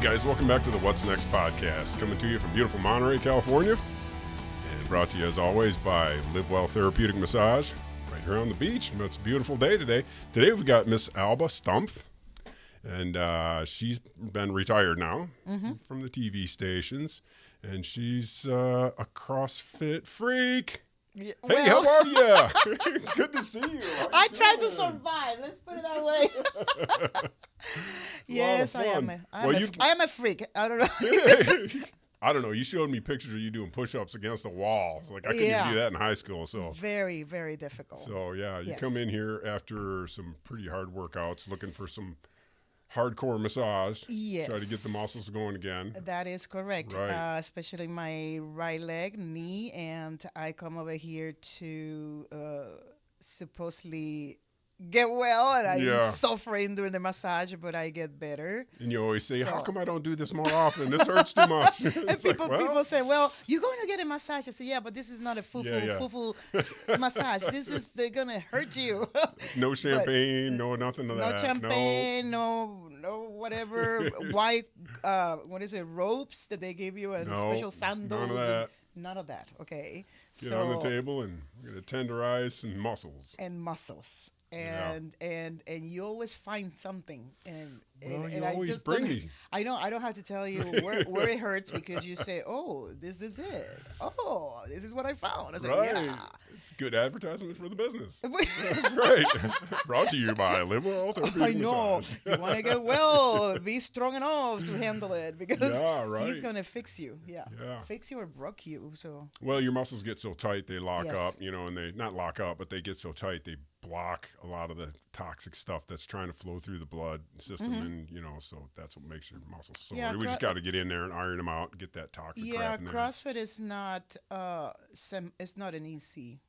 guys, welcome back to the What's Next podcast, coming to you from beautiful Monterey, California, and brought to you as always by Live Well Therapeutic Massage, right here on the beach. It's a beautiful day today. Today we've got Miss Elba Stumpf, and she's been retired now from the TV stations, and she's a CrossFit freak. Yeah, hey, how are you? Good to see you. I tried to survive. Let's put it that way. Yes, I am. I am a freak. I don't know. I don't know. You showed me pictures of you doing push-ups against the wall. It's like I couldn't even do that in high school. So very, very difficult. So yeah, you come in here after some pretty hard workouts, looking for some hardcore massage. Yes. Try to get the muscles going again. That is correct. Right. Especially my right leg, knee, and I come over here to supposedly get well, and I'm suffering during the massage, but I get better. And you always say, how come I don't do this more often? This hurts too much. And people say, well, you're going to get a massage. I say, yeah, but this is not a fufu massage. They're going to hurt you. No champagne, no nothing of that. No champagne, no whatever. White, what is it, ropes that they give you, and special sandals. None of that. None of that, okay. Get on the table and we're going to tenderize some muscles. And you always find something, and you always I just bring me. I know I don't have to tell you where it hurts, because you say, "Oh, this is it. Oh, this is what I found." I say, right. "Yeah." It's good advertisement for the business. That's right. Brought to you by Live Well Therapeutic I know. Massage. You want to get well, be strong enough to handle it, because he's gonna fix you. Yeah. Fix you or broke you. So. Well, your muscles get so tight they lock up, Yes. and they not lock up, but they get so tight they block a lot of the toxic stuff that's trying to flow through the blood system, and so that's what makes your muscles sore. Yeah, we just got to get in there and iron them out and get that toxic crap in there. CrossFit is not it's not an easy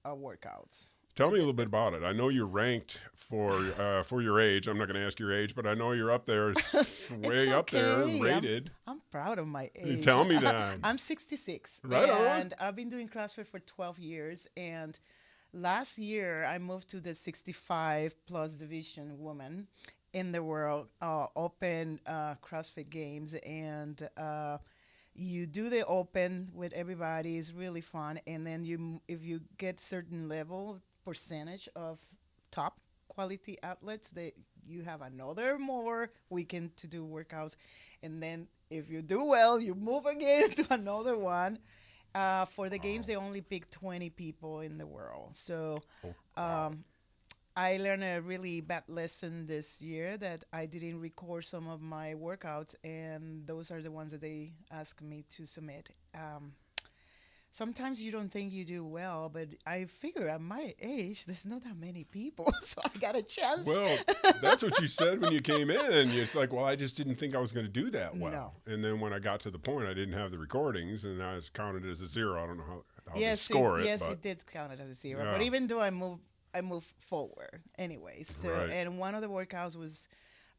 workout. Tell me a little bit about it. I know you're ranked for your age. I'm not going to ask your age, but I know you're up there, way up there, rated. I'm proud of my age. Tell me that. I'm 66, right and I've been doing CrossFit for 12 years, and last year I moved to the 65 plus division woman in the world open CrossFit games, and you do the open with everybody. It's really fun, and then if you get certain level percentage of top quality athletes, you have another more weekend to do workouts, and then if you do well, you move again to another one. For the games, they only pick 20 people in the world. So I learned a really bad lesson this year, that I didn't record some of my workouts, and those are the ones that they ask me to submit. Sometimes you don't think you do well, but I figure at my age, there's not that many people, so I got a chance. Well, that's what you said when you came in. It's like, well, I just didn't think I was going to do that well. No. And then when I got to the point, I didn't have the recordings, and I was counted as a zero. I don't know how they score it. Yes, it did count it as a zero. Yeah. But even though I moved forward anyway. So and one of the workouts was,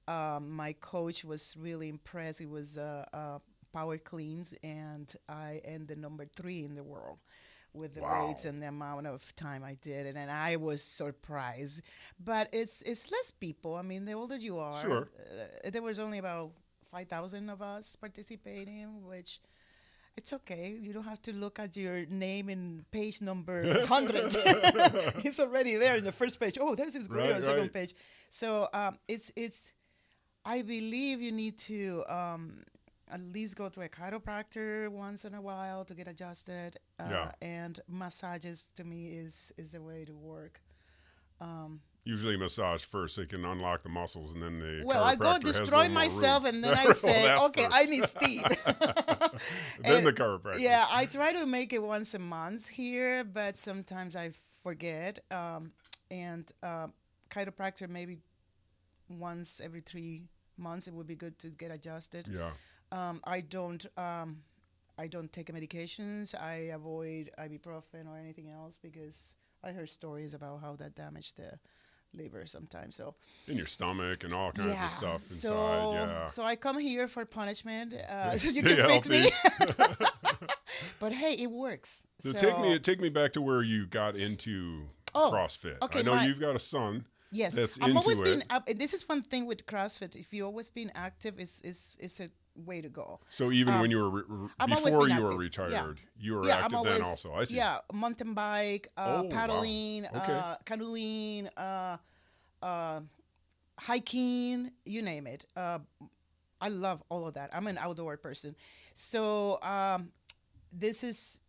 my coach was really impressed. It was power cleans, and I ended number 3 in the world with the weights and the amount of time I did it, and I was surprised. But it's less people. I mean, the older you are, there was only about 5,000 of us participating, which it's okay. You don't have to look at your name in page number 100. It's already there in the first page. Oh, there's this great on the second page. So it's. I believe you need to at least go to a chiropractor once in a while to get adjusted. And massages, to me, is the way to work. Usually massage first, they can unlock the muscles, and then the I go destroy myself, and then I say, okay, I need Steve. Then the chiropractor. Yeah, I try to make it once a month here, but sometimes I forget. And chiropractor maybe once every 3 months. It would be good to get adjusted. Yeah. I don't take medications. I avoid ibuprofen or anything else, because I heard stories about how that damaged the liver sometimes. So in your stomach and all kinds of stuff inside. So I come here for punishment, so you can fix me. But hey, it works. So take me back to where you got into CrossFit. Okay, I know you've got a son. Yes, that's I'm into always it. been up. This is one thing with CrossFit. If you always been active, it's a way to go. So even when you were I'm always before been you were active. Yeah, retired, you were yeah. I'm active then always also. I see. yeah. Mountain bike, Oh wow. paddling, Okay. canoeing, uh, hiking. You name it. I love all of that. I'm an outdoor person, so this is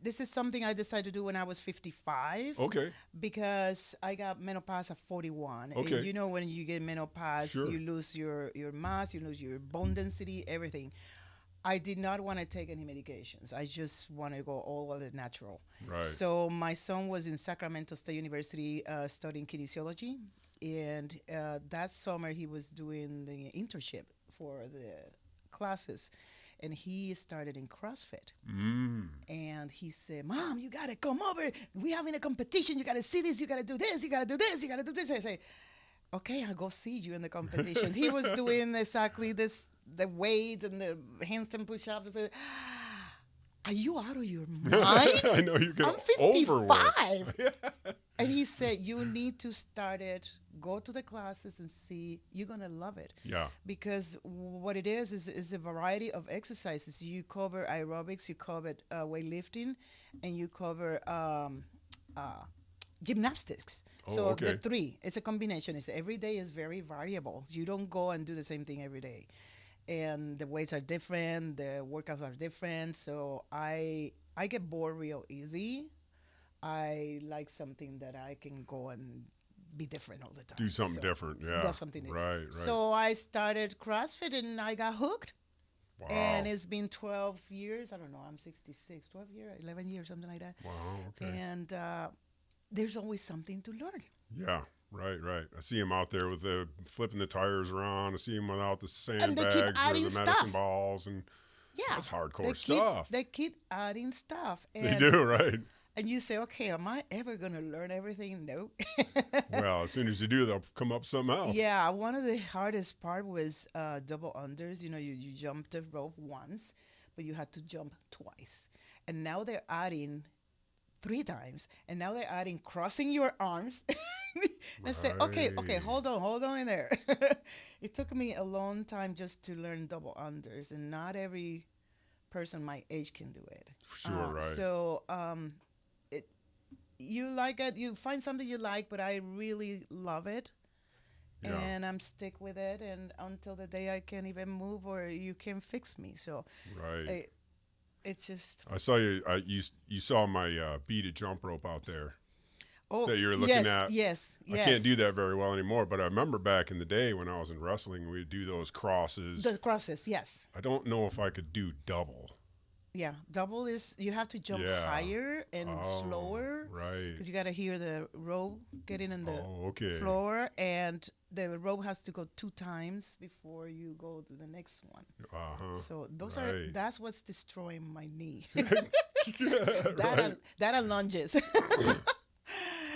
this is something I decided to do when I was 55 Okay. because I got menopause at 41. And Okay. you know, when you get menopause, Sure. you lose your mass, you lose your bone density, everything. I did not want to take any medications. I just want to go all of it natural. Right. So my son was in Sacramento State University studying kinesiology, and that summer he was doing the internship for the classes, and he started in CrossFit. Mm. And he said, "Mom, you gotta come over. We having a competition. You gotta see this. You gotta do this. You gotta do this. You gotta do this." I say, "Okay, I'll go see you in the competition." He was doing exactly this, the weights and the handstand push-ups. I said, "Are you out of your mind? I know you're gonna I'm overwork. 55." And he said, "You need to start it. Go to the classes and see. You're gonna love it." Yeah. Because what it is a variety of exercises. You cover aerobics, you cover weightlifting, and you cover gymnastics. Oh, So okay. the three, it's a combination. It's every day is very variable. You don't go and do the same thing every day, and the weights are different, the workouts are different. So I get bored real easy. I like something that I can go and be different all the time. Do something So, different. Yeah. that's something different. Right. Right. So I started CrossFit and I got hooked. wow. And it's been 12 years. I don't know. I'm 66. 12 years, 11 years, something like that. Wow. Okay. And there's always something to learn. Yeah. Right. Right. I see him out there with the flipping the tires around. I see him without the And they keep sandbags or adding the medicine stuff. balls, and Yeah. that's hardcore stuff. They keep adding stuff. They And, do, right? and you say, okay, am I ever going to learn everything? No. Well, as soon as you do, they'll come up with something else. Yeah, one of the hardest part was double unders. You know, you jump the rope once, but you had to jump twice. And now they're adding 3 times. And now they're adding crossing your arms. And I said, okay, Right. hold on in there. It took me a long time just to learn double unders, and not every person my age can do it. Sure, right. So you like it, you find something you like, but I really love it. Yeah. And I'm stick with it, and until the day I can't even move or you can fix me. So Right. it's just I saw you. You saw my beaded jump rope out there that you're looking yes, at. yes. I can't do that very well anymore, but I remember back in the day when I was in wrestling, we'd do those crosses. The crosses, yes. I don't know if I could do double. Yeah, double is you have to jump Yeah. higher and slower. Right. Because you got to hear the rope getting on the okay. floor, and the rope has to go 2 times before you go to the next one. Uh-huh. So those Right. that's what's destroying my knee. Yeah, right. That and lunges.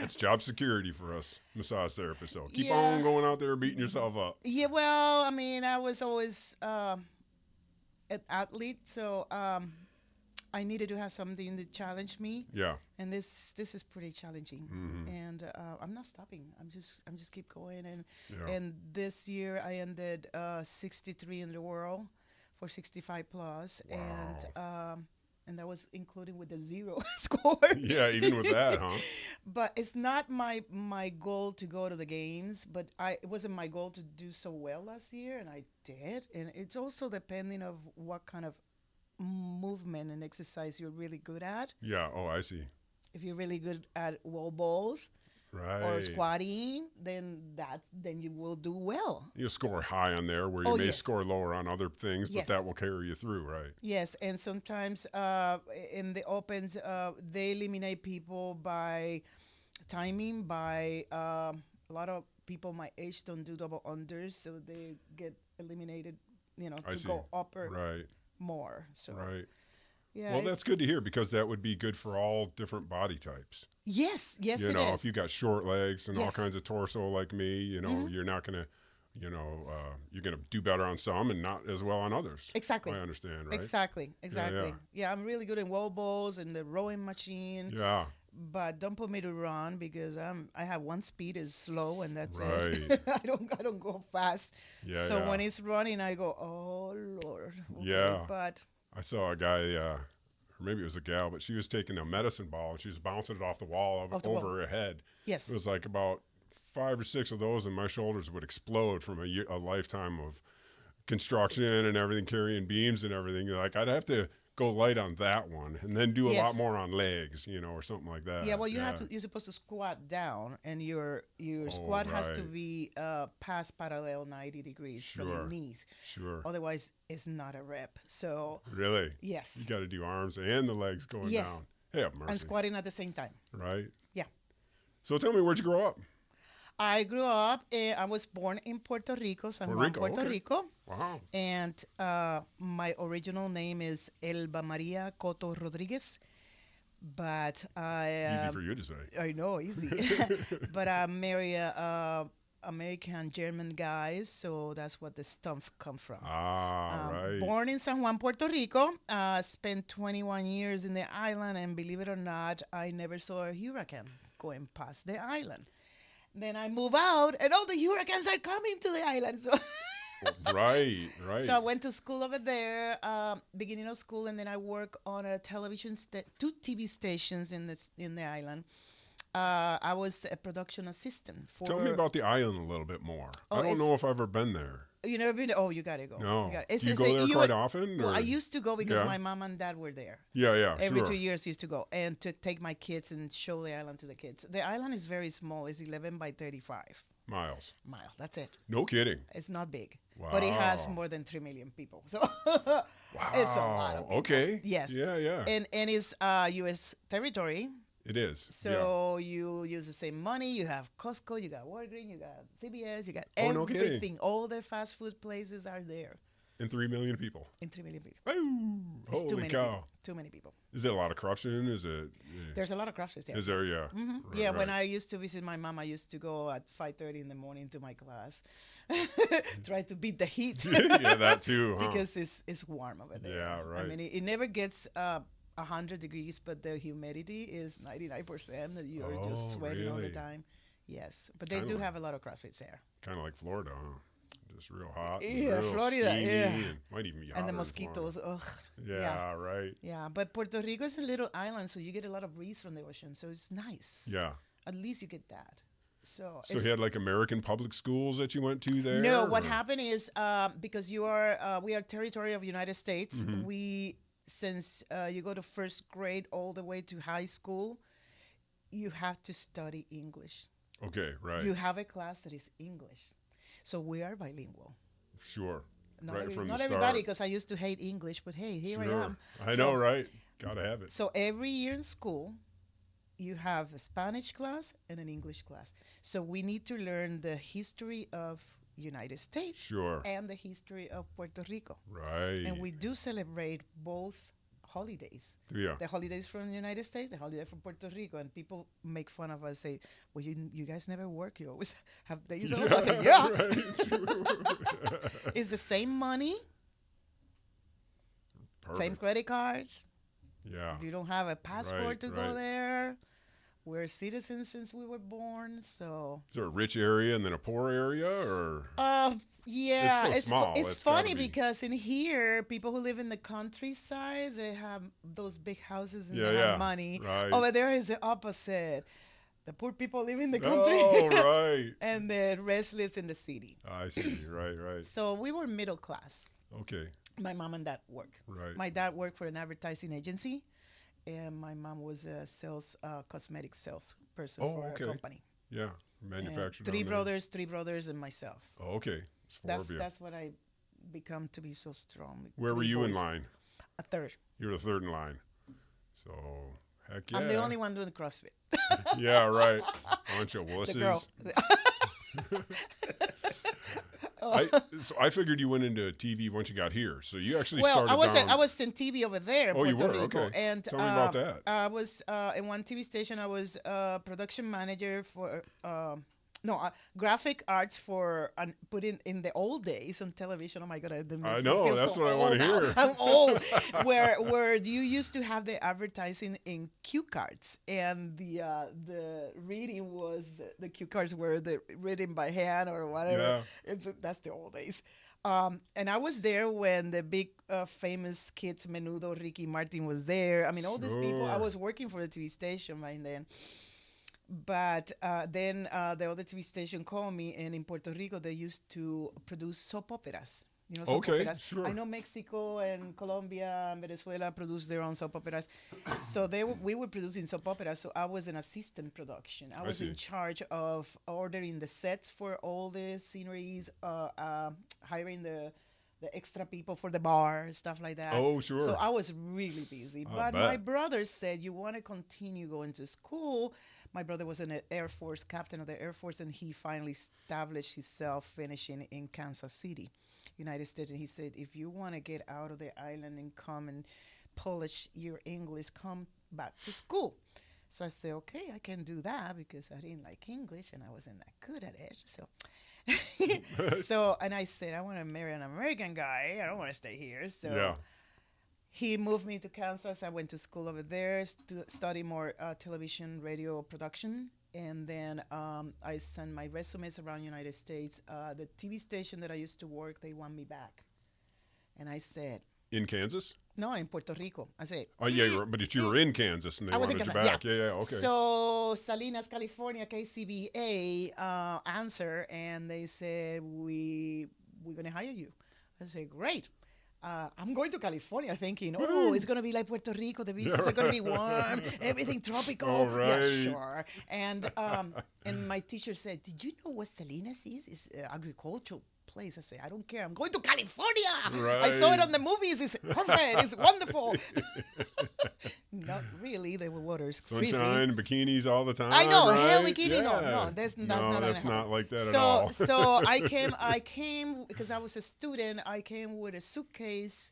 It's job security for us massage therapists. So keep Yeah. on going out there and beating yourself up. Yeah, well, I mean, I was always an athlete, so I needed to have something to challenge me, Yeah. and this is pretty challenging. Mhm. And I'm not stopping. I'm just keep going. Yeah. And this year I ended 63 in the world for 65 plus, and that was including with the 0 score. Yeah, even with that, huh? But it's not my goal to go to the games, but it wasn't my goal to do so well last year, and I did. And it's also depending of what kind of movement and exercise you're really good at. Yeah. Oh, I see. If you're really good at wall balls Right. or squatting, then you will do well. You score high on there where you may yes. score lower on other things, Yes. but that will carry you through, right? Yes, and sometimes in the opens, they eliminate people by timing. By a lot of people my age don't do double unders, so they get eliminated. You know, I to see. go upper Right. more. So Right. yeah. Well, that's good to hear because that would be good for all different body types. Yes, You it know, is. if you got short legs and all Yes. kinds of torso like me, you know, you're not gonna, you're gonna do better on some and not as well on others. Exactly. I understand, right? Exactly. Yeah. Yeah, I'm really good in wall balls and the rowing machine. Yeah. but don't put me to run because I have one speed is slow and that's Right. it. I don't go fast. Yeah, So yeah. when it's running, I go, oh Lord. Okay, Yeah. but I saw a guy, or maybe it was a gal, but she was taking a medicine ball and she was bouncing it off the wall Off the over wall. her head. yes, It was like about 5 or 6 of those, and my shoulders would explode from a lifetime of construction and everything, carrying beams and everything. Like I'd have to go light on that one, and then do a lot yes. more on legs, or something like that. Yeah, well, you're supposed to squat down, and your Oh, squat has to right. be past parallel 90 degrees from your Sure. knees. Sure. Otherwise, it's not a rep. So Really? You yes, got to do arms and the legs going yes, down. Hey, have and mercy. squatting at the same time. Right? Yeah. So tell me, where'd you grow up? I grew up. I was born in Puerto Rico, San Puerto Juan, Rico, Puerto okay. Rico, Wow. and my original name is Elba Maria Coto Rodriguez. But Easy for you to say. I know, easy. But I marry a American German guys, so that's what the Stumpf come from. Ah, right. Born in San Juan, Puerto Rico, spent 21 years in the island, and believe it or not, I never saw a hurricane going past the island. Then I move out, and all the hurricanes are coming to the island. So, Right. so I went to school over there, beginning of school, and then I work on a two TV stations in the island. I was a production assistant for. Tell me about the island a little bit more. Oh, I don't know if I've ever been there. You never been? Oh, you gotta go. No. You Do you go there quite often? Well, or? I used to go because Yeah. my mom and dad were there. Yeah, Every sure. 2 years used to go and to take my kids and show the island to the kids. The island is very small. It's 11 by 35 Miles. miles. That's it. No kidding. It's not big, but it has Wow. more than 3 million people. So Wow. it's a lot of people. Okay. Yes. Yeah. And it's U.S. territory. It is. So you use the same money. You have Costco, you got Walgreens, you got CVS, you got Oh, no kidding. everything. All the fast food places are there. And 3 million people. And 3 million people. Ooh, It's too holy many cow. people. Too many people. Is it a lot of corruption? Is it? There's a lot of CrossFit there. Is there? Yeah. Hmm. Right, Yeah, when right. I used to visit my mom, I used to go at 5:30 in the morning to my class, try to beat the heat. Yeah, that too, huh? Because it's warm over there. Yeah, right. I mean, it never gets 100 degrees, but the humidity is 99%. That you're Oh, just sweating all the really? time. Yes, but they Kinda do like- have a lot of CrossFits there. Kind of like Florida, huh? Just real hot. and Yeah, real Florida, steamy, yeah. and might even be hotter And the in mosquitoes, ugh. Florida. Yeah, right. Yeah, but Puerto Rico is a little island, so you get a lot of breeze from the ocean, so it's nice. Yeah. At least you get that. So So he had like American public schools that you went to there? no, what or- happened is because we are territory of United States. Mm-hmm. We since you go to first grade all the way to high school, you have to study English. Okay, right. You have a class that is English, so we are bilingual. Sure. Not, right from not the everybody, start. because I used to hate English, but hey, here I Sure. am. I know, right? Gotta have it. So every year in school, you have a Spanish class and an English class. So we need to learn the history of United States Sure. and the history of Puerto Rico. Right. And we do celebrate both holidays. Yeah. The holidays from the United States, the holiday from Puerto Rico. And people make fun of us, say, well, you guys never work. You always have days off. I say, yeah. Right. It's the same money, Perfect. same credit cards. Yeah. If you don't have a passport Right, to right. go there, we're citizens since we were born. So Is there a rich area and then a poor area, or? yeah, It's so small, it's it's gotta funny be. because in here, people who live in the countryside, they have those big houses and Yeah, they yeah, have money. right. Over there is the opposite. The poor people live in the country, Oh, right. and the rest lives in the city. I see. Right. So we were middle class. Okay. My mom and dad work. Right. My dad worked for an advertising agency, and my mom was a cosmetic sales person Oh, for okay. a company. Yeah. And Manufactured. three down there. brothers, and myself. Oh, okay. It's four of you. That's what I become to be so strong. Where were Three you in boys. line? A third. You were the third in line. So, heck yeah. I'm the only one doing CrossFit. Yeah, right. Bunch of The wusses. girl. I figured you went into TV once you got here. So you actually Well, started down. I was in TV over there in Oh, you Puerto were? Rico. Okay. And Tell me about that. I was in one TV station. I was production manager for No, graphic arts for put in the old days on television. Oh my God, that I makes me know. feel That's so what I want old to now. hear. I'm old. Where you used to have the advertising in cue cards, and the reading was the cue cards were the written by hand or whatever. Yeah. That's the old days. And I was there when the big famous kids, Menudo, Ricky Martin was there. I mean, all these people. I Sure. was working for the TV station by then. But then the other TV station called me, and in Puerto Rico, they used to produce soap operas. You know, soap Okay, operas. I sure. know Mexico and Colombia and Venezuela produce their own soap operas. So we were producing soap operas. So I was an assistant production. I I was in see. charge of ordering the sets for all the sceneries, hiring the extra people for the bar, stuff like that. Oh, So sure. I was really busy. I But my bet. brother said, "You want to continue going to school?" My brother was an Air Force captain of the Air Force, and he finally established himself finishing in Kansas City, United States. And he said, "If you want to get out of the island and come and polish your English, come back to school." So I said, "Okay, I can do that," because I didn't like English and I wasn't that good at it. So and I said, "I want to marry an American guy. I don't want to stay here." Yeah. So he moved me to Kansas. I went to school over there to study more television, radio production. And then I sent my resumes around United States. The TV station that I used to work, they want me back. And I said, In Kansas? no, in Puerto Rico. I said, Oh, yeah, but you were in Kansas and they I was in wanted you Kansas, back. Yeah, yeah, okay. So Salinas, California, KCBA answer, and they said, we're going to hire you. I said, great. I'm going to California thinking, oh, it's going to be like Puerto Rico. The beaches are going to be warm, everything tropical. All right. Yeah, sure. And my teacher said, did you know what Salinas is? It's agricultural place. I say, I don't care. I'm going to California. Right. I saw it on the movies. It's perfect. It's wonderful. Not really. The water's freezing. Sunshine, bikinis all the time. I know, right? hell bikini. Yeah. No, that's not like that so, at all. So I came because I was a student. I came with a suitcase,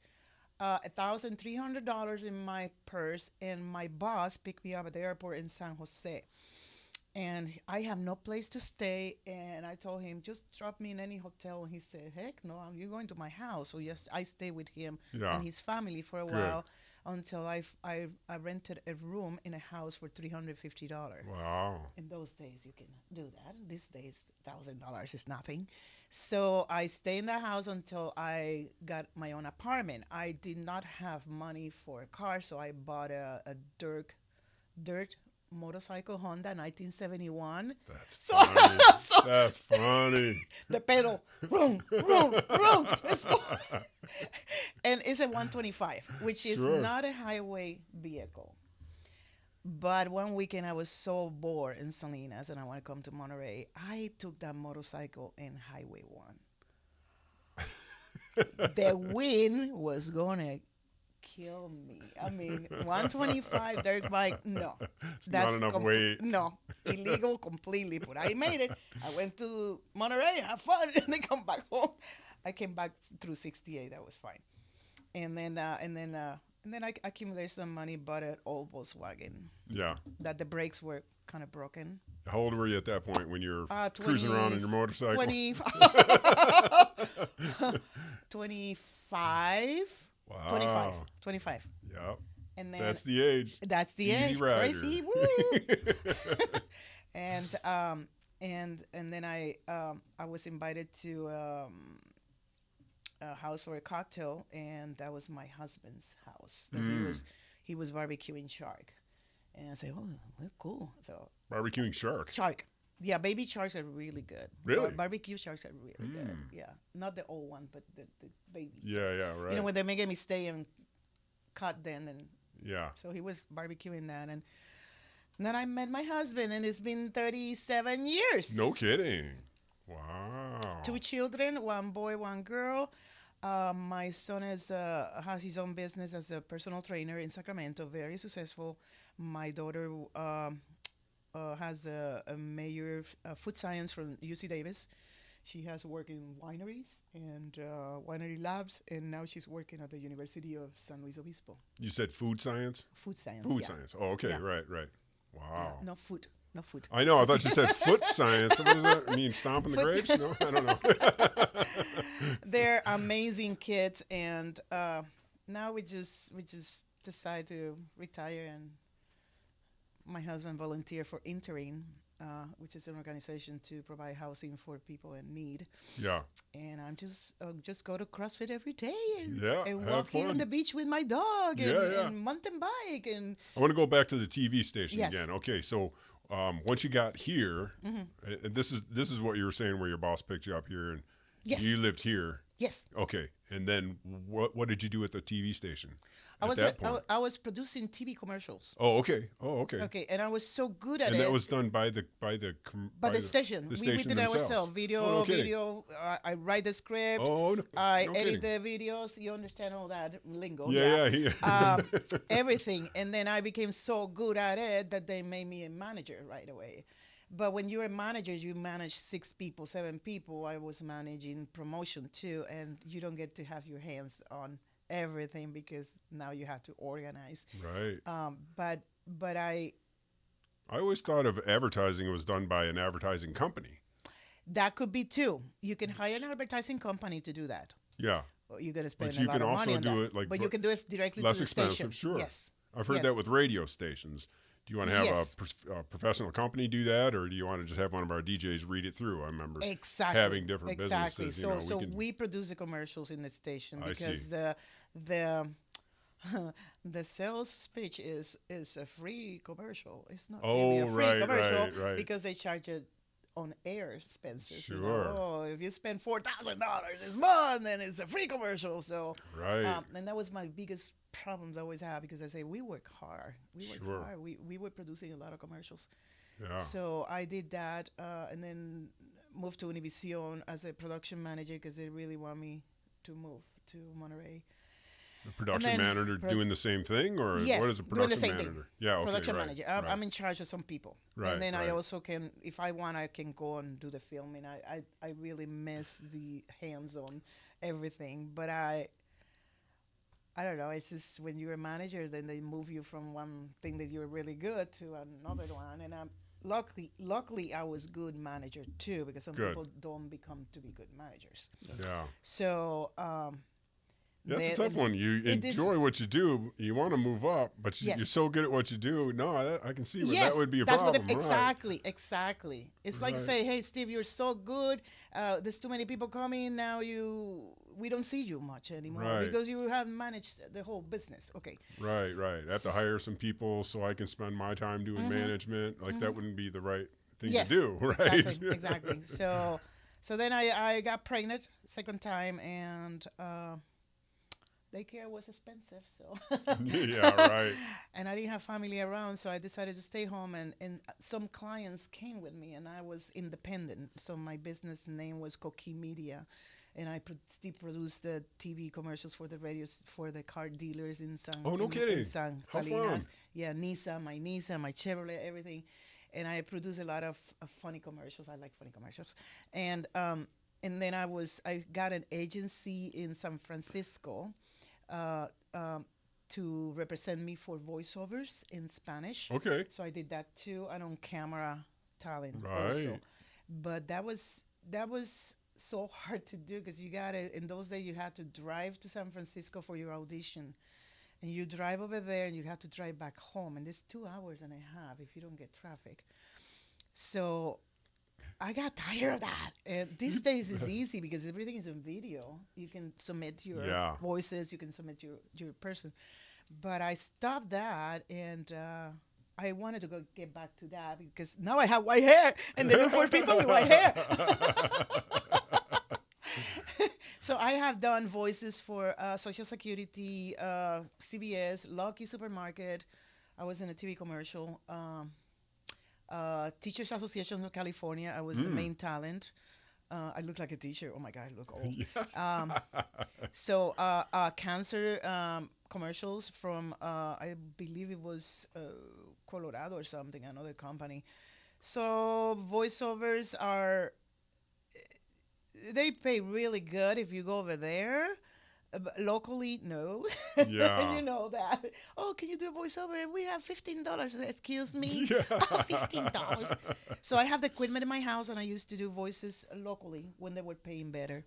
$1,300 in my purse, and my boss picked me up at the airport in San Jose. And I have no place to stay, and I told him, just drop me in any hotel. And he said, heck no, you're going to my house. So yes, I stayed with him and his family for a while until I rented a room in a house for $350. Wow. In those days, you can do that. These days, $1,000 is nothing. So I stayed in that house until I got my own apartment. I did not have money for a car, so I bought a dirt motorcycle Honda 1971. That's funny. So That's funny. the pedal, vroom, vroom, vroom. And it's a 125, which is not a highway vehicle. But one weekend I was so bored in Salinas and I want to come to Monterey. I took that motorcycle in Highway 1. The wind was going to kill me. I mean, 125 dirt bike, no. It's not enough weight. No, illegal completely. But I made it. I went to Monterey, have fun, and then come back home. I came back through 68. That was fine. And then I accumulated some money, bought an old Volkswagen. Yeah. That the brakes were kind of broken. How old were you at that point when you were cruising around on your motorcycle? 25. Wow. 25. Yep. And then That's the age. That's the Easy age. rider. Crazy. Woo. and then I was invited to a house for a cocktail, and that was my husband's house. He was barbecuing shark, and I said, "Oh, well, cool." So barbecuing shark. Shark. Yeah, baby sharks are really good. Really? Barbecue sharks are really good. Yeah. Not the old one, but the baby. Yeah, right. You know, when they make me stay and cut them. And yeah. So he was barbecuing that. And then I met my husband, and it's been 37 years. No kidding. Wow. 2 children, 1 boy, 1 girl. My son has his own business as a personal trainer in Sacramento, very successful. My daughter has a major food science from UC Davis. She has worked in wineries and winery labs, and now she's working at the University of San Luis Obispo. You said food science? Food science. Food science. Oh, okay. Yeah. Right. Wow. Yeah, no food. no food. I know. I thought you said foot science. What does that mean? Stomping the grapes? No, I don't know. They're amazing kids, and now we just decide to retire, and my husband volunteered for Interim, which is an organization to provide housing for people in need. Yeah. And I'm just go to CrossFit every day and, Yeah, and have walk here on fun. the beach with my dog and, Yeah. and mountain bike and I want to go back to the TV station Yes. again. Okay, so once you got here, and this is what you were saying, where your boss picked you up here, and Yes. you lived here. yes. Okay, and then what did you do at the TV station? I was producing TV commercials. Oh, okay. Okay, and I was so good at And it. that was done by the station. The we station did it themselves. ourselves. Video. I write the script. Oh, I no edit kidding. the videos. You understand all that lingo? Yeah. Everything. And then I became so good at it that they made me a manager right away. But when you're a manager, you manage 6 people, 7 people. I was managing promotion too, and you don't get to have your hands on everything because now you have to organize. Right. But I always thought of advertising was done by an advertising company. that could be too. You can hire an advertising company to do that. Yeah. You're going to spend But a you lot can of also money on do that. it like but you can do it directly less to the expensive, station. sure. Yes. I've heard Yes. that with radio stations. Do you want to have Yes. a professional company do that, or do you want to just have one of our DJs read it through? I remember Exactly. having different businesses. So we can, we produce the commercials in the station I because see. the sales speech is a free commercial. It's not Oh, really a free right, commercial right. because they charge it on air expenses. Sure. You know? Oh, if you spend $4,000 this month, then it's a free commercial. So Right. and that was my biggest problems I always have because I say we work hard. Sure. We were producing a lot of commercials. Yeah. So I did that and then moved to Univision as a production manager because they really want me to move to Monterey. The production then manager doing the same thing, or Yes, what is a doing the production same manager? thing. Yeah, okay, Production right, manager. right. I'm in charge of some people. Right, And then right. I also can, if I want, I can go and do the filming. I really miss the hands-on everything. But I don't know. It's just when you're a manager, then they move you from one thing that you're really good to another one. And luckily, I was good manager too, because some Good. people don't become to be good managers. Yeah. So That's a tough one. You it is- enjoy what you do. You want to move up, but Yes. you're so good at what you do. No, I can see where yes, that would be a that's problem. What exactly. It's like Right. say, hey, Steve, you're so good. There's too many people coming now. We don't see you much anymore Right. because you have managed the whole business. Okay. Right. I have to hire some people so I can spend my time doing management. Like that wouldn't be the right thing Yes, to do, right? Exactly. So then I got pregnant second time and daycare was expensive, so Yeah, right. and I didn't have family around, so I decided to stay home. And some clients came with me, and I was independent. So my business name was Coqui Media, and I still produced the TV commercials for the radios for the car dealers in San. Oh, no in kidding. San How Salinas. fun. Yeah, Nissan, my Chevrolet, everything. And I produce a lot of funny commercials. I like funny commercials, and then I got an agency in San Francisco. To represent me for voiceovers in Spanish. Okay. So I did that too, and on camera talent Right. also. But that was so hard to do because in those days you had to drive to San Francisco for your audition, and you drive over there and you have to drive back home, and it's 2 hours and a half if you don't get traffic. So I got tired of that. And these days it's easy because everything is in video. You can submit your voices, you can submit your person. But I stopped that, and I wanted to get back to that because now I have white hair, and they look for people with white hair. So I have done voices for Social Security, CVS, Lucky Supermarket. I was in a TV commercial. Teachers Association of California. I was the main talent. I look like a teacher. Oh my God, I look old. So cancer commercials from I believe it was Colorado or something, another company. So voiceovers they pay really good if you go over there. But locally, no. Yeah. You know that. Oh, can you do a voiceover? We have $15. Excuse me. Yeah. $15. So I have the equipment in my house, and I used to do voices locally when they were paying better.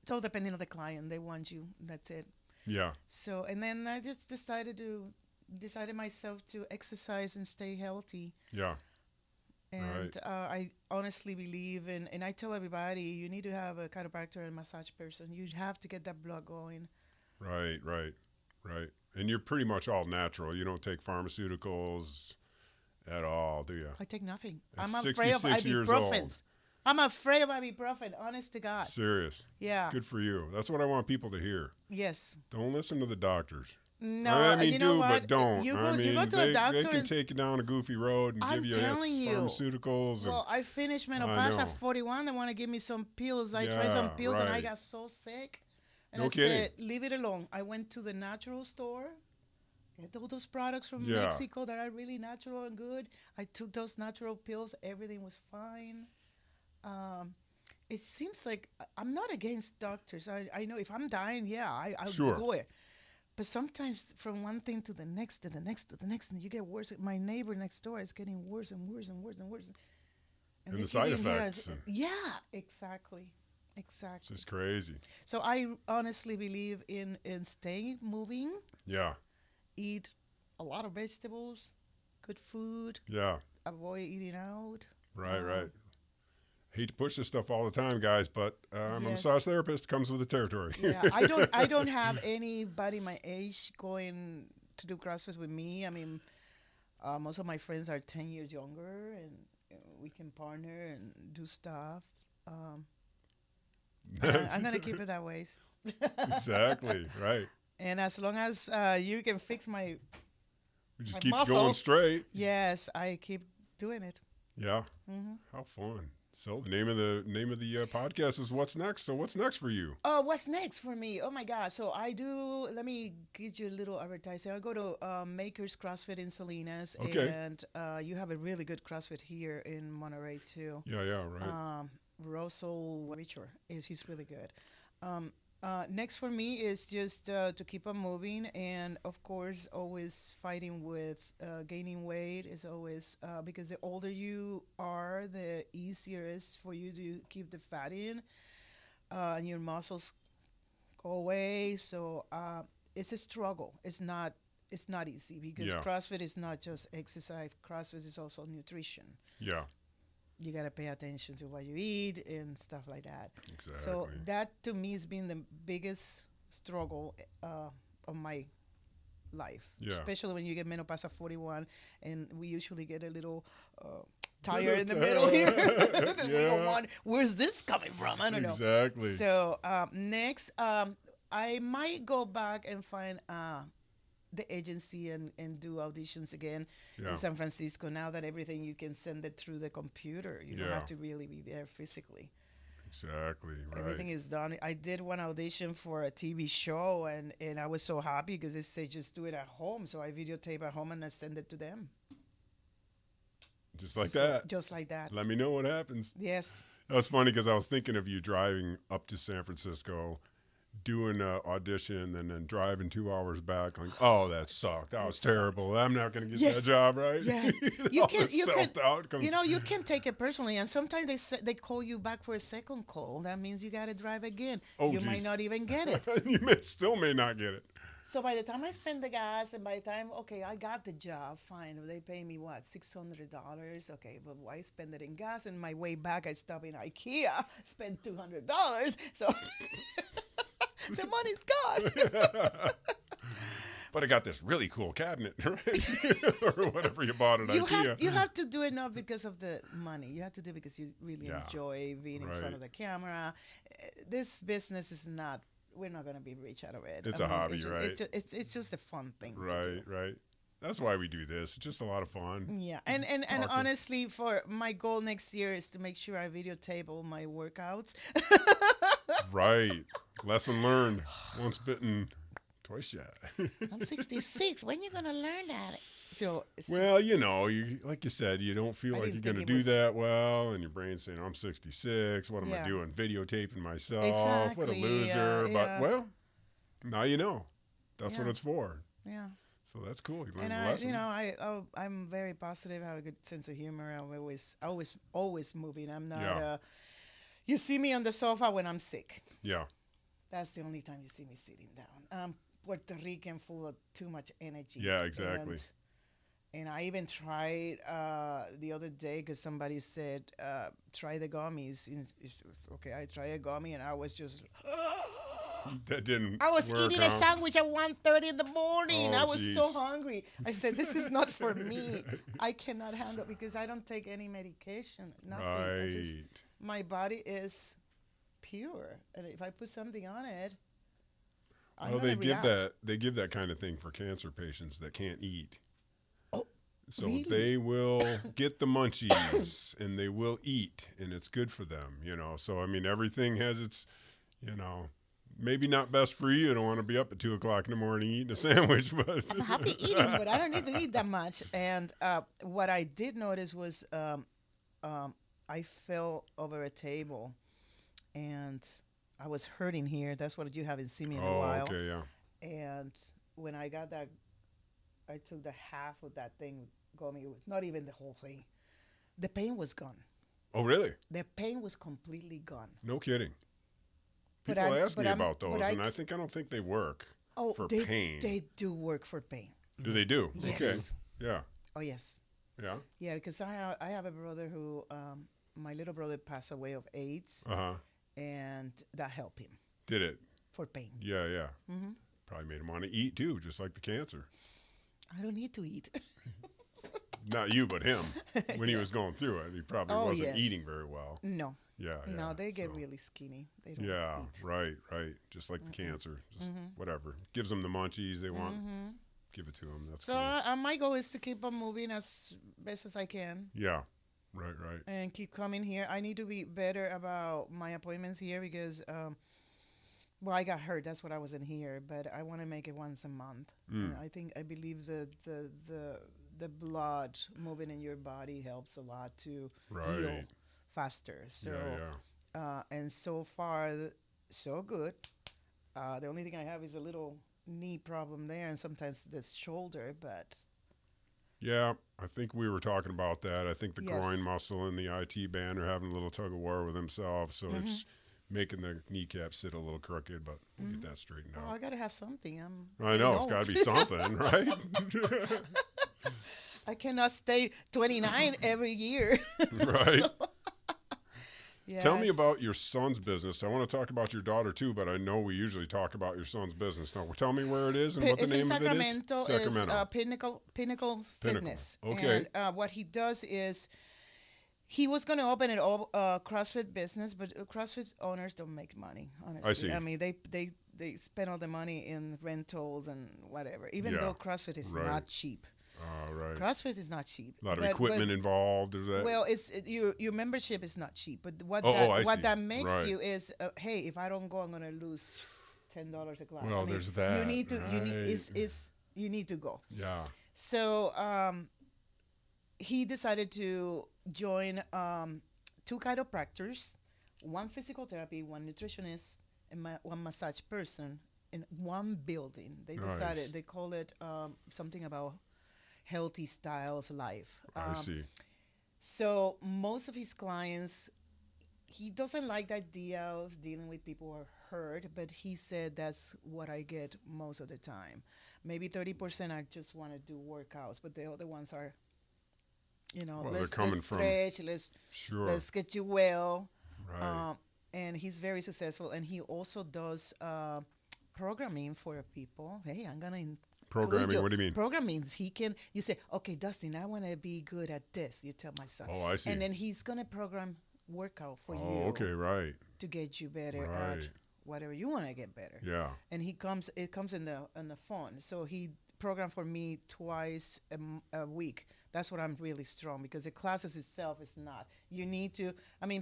So depending on the client, they want you. That's it. Yeah. So, and then I just decided myself to exercise and stay healthy. Yeah. And I honestly believe in, and I tell everybody, you need to have a chiropractor and massage person. You have to get that blood going. Right. And you're pretty much all natural. You don't take pharmaceuticals at all, do you? I take nothing. At I'm afraid of 66 years old. ibuprofens. I'm afraid of ibuprofen, honest to God. Serious. Yeah. Good for you. That's what I want people to hear. Yes. Don't listen to the doctors. No, I mean, you know do, what? but don't. You I mean, go to they, a doctor. they can take you down a goofy road and I'm give you telling you. pharmaceuticals. Well, I finished menopause know. at 41. They want to give me some pills. I tried Yeah, some pills and I right. got so sick. And No I kidding. said, leave it alone. I went to the natural store, get all those products from Yeah. Mexico that are really natural and good. I took those natural pills. Everything was fine. It seems like I'm not against doctors. I know if I'm dying, yeah, I'll Sure. go it. But sometimes from one thing to the next, to the next, to the next, and you get worse. My neighbor next door is getting worse and worse and worse and worse. And they the side keep in here effects. yeah, exactly. It's just crazy. So I honestly believe in staying moving, Yeah. eat a lot of vegetables, good food, Yeah. avoid eating out. Right. Hate to push this stuff all the time, guys, but I'm a Yes. massage therapist. It comes with the territory. Yeah, I don't have anybody my age going to do CrossFit with me. I mean, most of my friends are 10 years younger, and we can partner and do stuff. I'm gonna keep it that way. Exactly. Right. And as long as you can fix my We just My keep going muscles. straight. yes, I keep doing it. Yeah. Hmm. How fun. So the name of the podcast is What's Next. So what's next for you? Oh, what's next for me? Oh my God! So I do. Let me give you a little advertising. I go to Makers CrossFit in Salinas, Okay. and you have a really good CrossFit here in Monterey too. Yeah. Right. Russell Richer he's really good. Next for me is just to keep on moving, and of course, always fighting with gaining weight is always because the older you are, the easier it is for you to keep the fat in, and your muscles go away. So it's a struggle. It's not easy because Yeah. CrossFit is not just exercise. CrossFit is also nutrition. Yeah. You got to pay attention to what you eat and stuff like that. Exactly. So that to me has been the biggest struggle of my life. Yeah. Especially when you get menopause at 41, and we usually get a little tired in the middle here. We go on, where's this coming from? I don't know. Exactly. So next, I might go back and find the agency and do auditions again Yeah. in San Francisco. Now that everything you can send it through the computer, you don't Yeah. have to really be there physically. Exactly. Right. Everything is done. I did one audition for a TV show, and I was so happy because they say just do it at home. So I videotape at home and I send it to them. Just like So, that. Just like that. Let me know what happens. Yes. That was funny because I was thinking of you driving up to San Francisco, doing an audition, and then driving 2 hours back. Like, oh, that sucked. That was terrible. I'm not going to get Yes. that job, right? Yes. You All can- the you can- self-doubt comes. You can take it personally, and sometimes they call you back for a second call. That means you got to drive again. Oh, you might geez. not even get it. You still may not get it. So by the time I spend the gas, and by the time, okay, I got the job, fine. They pay me what, $600? Okay, but why spend it in gas? And my way back, I stop in IKEA, spend $200. So the money's gone. But I got this really cool cabinet, right? Or whatever you bought at IKEA. You have to do it not because of the money. You have to do it because you really Yeah. enjoy being in front Right. of the camera. This business is not. We're not going to be rich out of it. It's a hobby, right? It's just a fun thing. to do. Right. That's why we do this. It's just a lot of fun. Yeah, and Talking. honestly, for my goal next year is to make sure I videotape all my workouts. Right. Lesson learned. Once bitten, twice shy. I'm 66. When you gonna learn that? So well, you know, you like you said, you don't feel I like didn't you're think going it to do was- that well, and your brain's saying, I'm 66. What am I Yeah. doing? Videotaping myself. What a Exactly, loser. But, yeah. well, now you know. That's what Yeah. it's for. Yeah. So that's cool. You learned And a I, lesson. you know, I'm very positive. I have a good sense of humor. I'm always moving. I'm not. Yeah. You see me on the sofa when I'm sick. Yeah. That's the only time you see me sitting down. I'm Puerto Rican, full of too much energy. Yeah, exactly. And I even tried the other day because somebody said, try the gummies. Okay, I tried a gummy and I was just... That didn't I was work, eating a sandwich at 1:30 in the morning. Oh, I was so geez. hungry. I said, this is not for me. I cannot handle because I don't take any medication. Nothing. Right. My body is pure. And if I put something on it, I'm Well, gonna give react. they give that kind of thing for cancer patients that can't eat. Oh, So really? they will get the munchies and they will eat, and it's good for them, you know. So I mean, everything has its, you know, maybe not best for you. You don't want to be up at 2:00 in the morning eating a sandwich, but I'm happy eating, but I don't need to eat that much. And what I did notice was I fell over a table, and I was hurting here. That's what you haven't seen me in a while. okay, yeah. And when I got that, I took the half of that thing, gummy. It was not even the whole thing. The pain was gone. Oh, really? The pain was completely gone. No kidding. But People I'm- ask but me I'm- about those, but and I don't think they work for pain. They do work for pain. Do they do? Yes. Okay. Yeah. Oh yes. Yeah. Yeah, because I have a brother who my little brother passed away of AIDS, Uh-huh. and that helped him Did it? for pain. Yeah, yeah. Mm-hmm. Probably made him want to eat too, just like the cancer. I don't need to eat. Not you, but him. When he was going through it, he probably Oh, wasn't yes. eating very well. No, Yeah. no, yeah. they get So, really skinny. They don't Yeah, eat. right. Just like the cancer. Just whatever. Gives them the munchies they want. Give it to them. That's So cool. my goal is to keep on moving as best as I can Yeah. Right. and keep coming here. I need to be better about my appointments here because, well, I got hurt. That's what I wasn't here, but I want to make it once a month. And I believe the blood moving in your body helps a lot to heal Right. faster. So, Yeah. and so far, so good. The only thing I have is a little knee problem there, and sometimes this shoulder. But Yeah, I think we were talking about that. I think the Yes. groin muscle and the IT band are having a little tug of war with themselves, so it's making the kneecap sit a little crooked, but we'll get that straightened well, out. I gotta have something. I know, it's got to be something, right? I cannot stay 29 every year. Right. Tell me Yes. about your son's business. I want to talk about your daughter too, but I know we usually talk about your son's business. Now, tell me where it is and what the It's name in of it is. Sacramento. Sacramento. Is Pinnacle Fitness. Okay. And what he does is he was going to open an CrossFit business, but CrossFit owners don't make money. Honestly, I see. I mean, they spend all the money in rentals and whatever. Even Yeah. though CrossFit is Right. not cheap. Right. CrossFit is not cheap. A lot of But- equipment involved. Is that? Well, your membership is not cheap, but what I what see. that makes Right. you is, hey, if I don't go, I'm gonna lose $10 a class. Well, there's that, You need to right. you need to go. Yeah. So he decided to join two chiropractors, one physical therapy, one nutritionist, and one massage person in one building. They decided Nice. they call it something about healthy styles life. I see. So most of his clients, he doesn't like the idea of dealing with people who are hurt, but he said that's what I get most of the time. Maybe 30% I just want to do workouts, but the other ones are, Well, they're let's coming from- stretch, let's Sure. get you well. Right. And he's very successful, and he also does programming for people. Hey, I'm gonna Programming, what do you mean? Programming. You say, okay, Dustin, I want to be good at this. You tell my son. Oh, I see. And then he's going to program workout for you Oh, okay, right. to get you better Right. at whatever you want to get better. Yeah. And it comes in the phone. So he programmed for me twice a week. That's what I'm really strong, because the classes itself is not. You need to,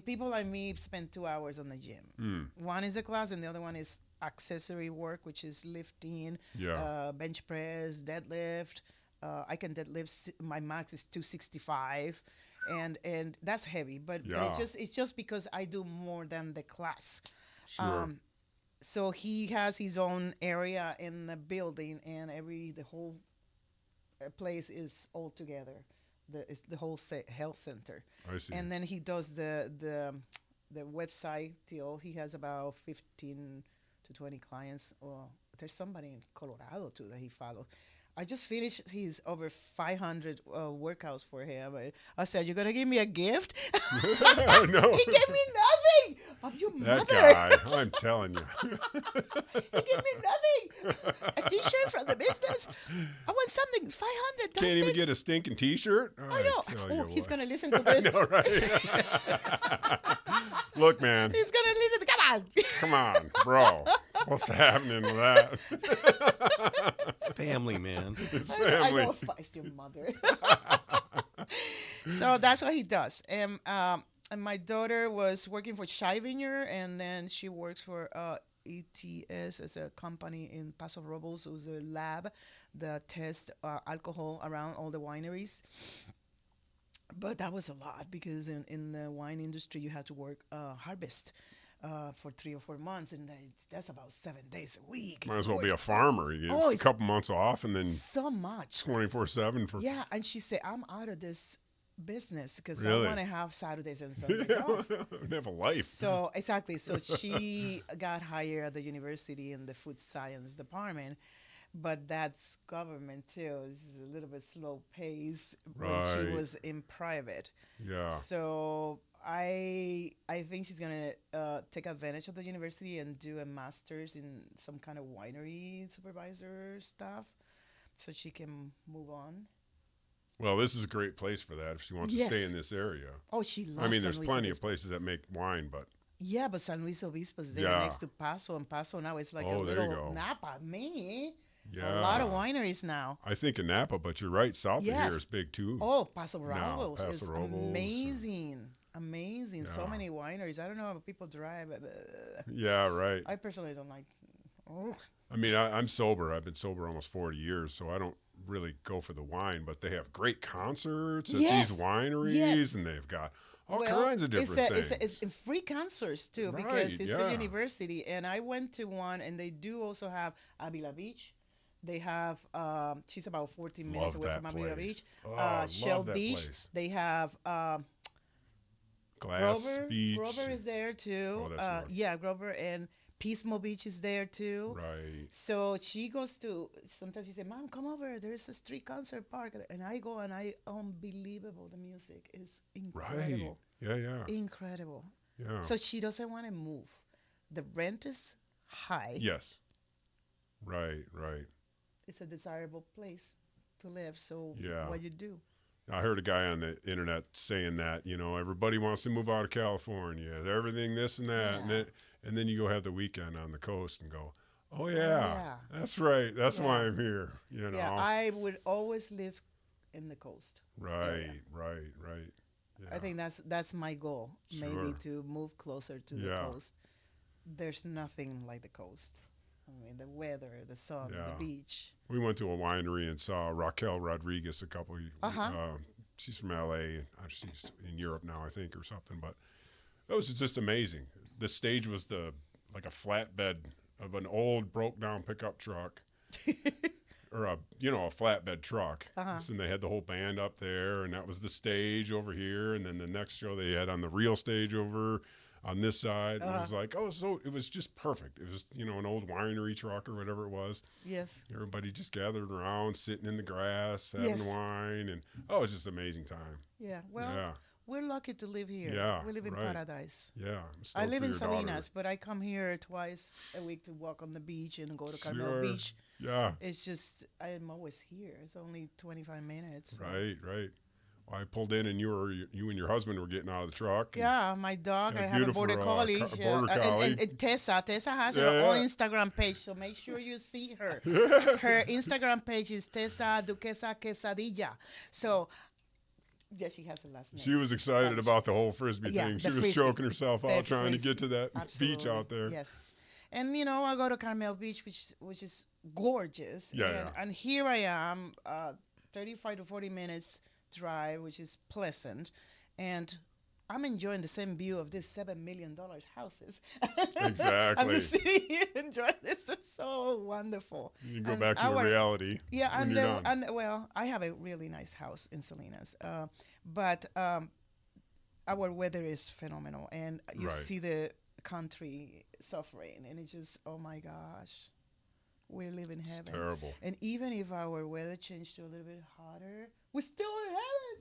people like me spend 2 hours on the gym. One is a class and the other one is accessory work, which is lifting, Yeah. bench press, deadlift. I can deadlift. My max is 265, and that's heavy. But Yeah. it's just because I do more than the class. Sure. So he has his own area in the building, and the whole place is all together. It's the whole health center. I see. And then he does the website deal. He has about 15 to 20 clients. Well, there's somebody in Colorado too that he follows. I just finished his over 500 workouts for him. I said, "You're gonna give me a gift?" Oh, no. He gave me nothing. Of your mother. That guy, I'm telling you. He gave me nothing. A T-shirt from the business. I want something. 500. Can't even get a stinking T-shirt. I know. Tell Oh, he's what. gonna listen to this. I know, right? Look, man. He's gonna listen. Come on, bro. What's happening with that? It's family, man. It's I family. know. It's your mother. So that's what he does. And my daughter was working for Shy Vineyard, and then she works for ETS as a company in Paso Robles. It was a lab that tests alcohol around all the wineries. But that was a lot because in the wine industry, you had to work harvest for 3 or 4 months, and that's about 7 days a week. Might as well be a farmer. You get a couple months off and then so much 24/7 for. Yeah, and she said, "I'm out of this business because Really? I want to have Saturdays and Sundays off." Have a life. So exactly. So she got hired at the university in the food science department, but that's government too. It's a little bit slow pace when she Right. was in private. Yeah. So I think she's gonna take advantage of the university and do a master's in some kind of winery supervisor stuff, so she can move on. Well, this is a great place for that if she wants to stay Yes. in this area. Oh, she loves. I mean, there's San Luis plenty of Obispo. places that make wine, but Yeah, but San Luis Obispo is there Yeah. next to Paso, and Paso now it's like a Oh, there you little go. Napa. Me, yeah. a lot of wineries now. I think in Napa, but you're right. South of Yes. here is big too. Oh, Paso Robles Paso is Robles, amazing. Amazing. So Yeah. many wineries. I don't know how people drive. Yeah, right. I personally don't like. Oh. I mean, I'm sober. I've been sober almost 40 years, so I don't really go for the wine, but they have great concerts at Yes. these wineries, Yes. and they've got all Well, kinds of different things. It's free concerts too, Right, because it's yeah. a university. And I went to one, and they do also have Avila Beach. They have, she's about 14 minutes Love away that from Avila place. Beach. Oh, love Shell that Beach. place. They have Glass Grover. Beach. Grover is there too. Oh, that's nice. Yeah, Grover, and Pismo Beach is there too. Right. So she goes to, sometimes she says, "Mom, come over. There's a street concert park." And I go, and unbelievable. The music is Right. incredible. Yeah. Incredible. Yeah. So she doesn't want to move. The rent is high. Yes. Right. It's a desirable place to live. So Yeah. what you do? I heard a guy on the internet saying that, everybody wants to move out of California, everything this and that, Yeah. and then you go have the weekend on the coast and go, oh yeah, yeah. that's right, that's why Yeah. I'm here, Yeah, I would always live in the coast. Right. Yeah. I think that's my goal. Sure. Maybe to move closer to the Yeah. coast. There's nothing like the coast. I mean, the weather, the sun, Yeah. the beach. We went to a winery and saw Raquel Rodriguez she's from LA. She's in Europe now, I think, or something. But it was just amazing. The stage was like a flatbed of an old broke down pickup truck, or a flatbed truck. And they had the whole band up there, and that was the stage over here. And then the next show they had on the real stage over on this side. It was like, so it was just perfect. It was, an old winery truck or whatever it was. Yes. Everybody just gathered around, sitting in the grass, having Yes. wine, and it was just an amazing time. Yeah. Well, Yeah. we're lucky to live here. Yeah, We live in right. paradise. Yeah. I'm I stoked live for in your daughter. Salinas, but I come here twice a week to walk on the beach and go to Carmel Sure. Beach. Yeah. It's just, I'm always here. It's only 25 minutes. Right. Well, I pulled in, and you and your husband were getting out of the truck. and- Yeah, my dog. Yeah, I have a beautiful, border collie. border collie. And Tessa. Tessa has Yeah, her own yeah. Instagram page, so make sure you see her. Her Instagram page is Tessa Duquesa Quesadilla. So, yeah, she has a last name. She was excited about the whole Frisbee Yeah, thing. She the was Frisbee. choking herself out The trying to Frisbee. get to that beach Absolutely. out there. Yes. And I go to Carmel Beach, which is gorgeous. And here I am, 35 to 40 minutes drive, which is pleasant, and I'm enjoying the same view of these $7 million houses. Exactly. I'm just sitting here enjoying this. It's so wonderful. You go back to your reality. Yeah, and well, I have a really nice house in Salinas, but our weather is phenomenal, and you see the country suffering, and it's just, oh my gosh, we live in heaven. It's terrible. And even if our weather changed to a little bit hotter, we're still in heaven.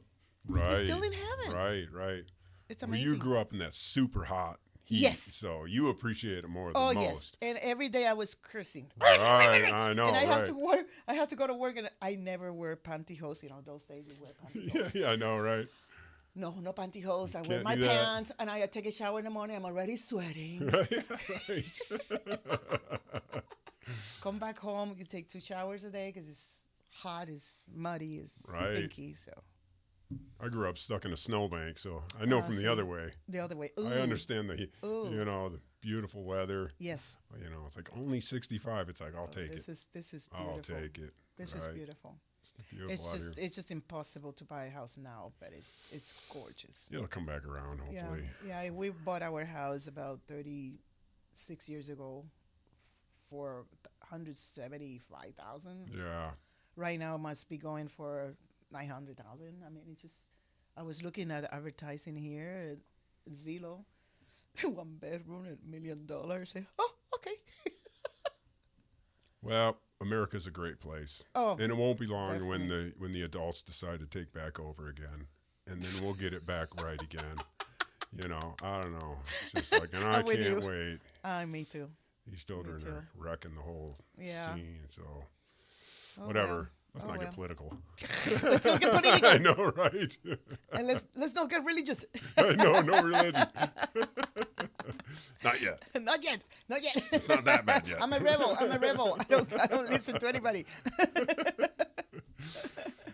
Right. We're still in heaven. Right. It's amazing. Well, you grew up in that super hot heat, yes. So you appreciate it more than most. Yes. And every day I was cursing. Right, I know. And I have to work. I have to go to work, and I never wear pantyhose. Those days you wear pantyhose. Yeah, I know, right? No pantyhose. I wear my pants, and I take a shower in the morning. I'm already sweating. Right. Come back home. You take 2 showers a day because it's hot, it's muddy, it's stinky. So. I grew up stuck in a snowbank, so I know from the other way. The other way. I understand the the beautiful weather. Yes. It's like only 65. It's like I'll take it. This is beautiful. I'll take it. This is beautiful. It's just impossible to buy a house now, but it's gorgeous. It'll come back around, hopefully. Yeah, we bought our house about 36 years ago for $175,000. Yeah. Right now, it must be going for $900,000. I mean, I was looking at advertising here at Zillow. 1 bedroom at $1 million. Oh, okay. Well, America's a great place. Oh, and it won't be long definitely. when the adults decide to take back over again, and then we'll get it back right again. I don't know. It's just like, and I can't wait. Me too. These children are wrecking the whole scene. So, whatever. Well. Let's not get political. Let's not get political. I know, right? And let's not get religious. No religion. Not yet. Not yet. It's not that bad yet. I'm a rebel. I don't listen to anybody.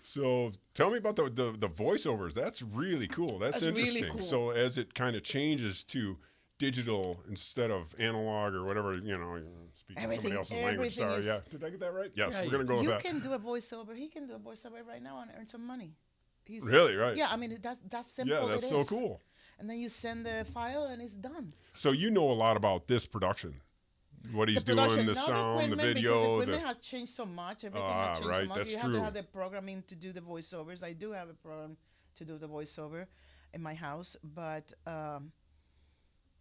So tell me about the voiceovers. That's really cool. That's interesting. Really cool. So as it kind of changes to digital instead of analog or whatever, speaking somebody else's language. Sorry, did I get that right? Yes, we're gonna go with that. You can do a voiceover. He can do a voiceover right now and earn some money. Really, right? Yeah, I mean that's simple. Yeah, that's so cool. And then you send the file and it's done. So you know a lot about this production. What he's doing, the sound, the video. Because the equipment has changed so much. Everything has changed so much. That's you true. have to have the programming to do the voiceovers. I do have a program to do the voiceover in my house, but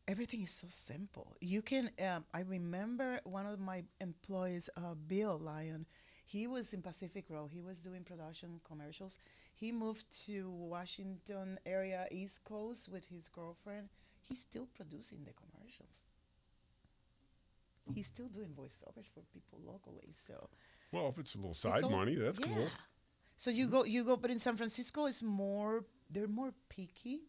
everything is so simple. You can. I remember one of my employees, Bill Lyon. He was in Pacific Row. He was doing production commercials. He moved to Washington area, East Coast, with his girlfriend. He's still producing the commercials. He's still doing voiceovers for people locally. So, well, if it's a little side money, that's cool. So you go, but in San Francisco, they're more picky.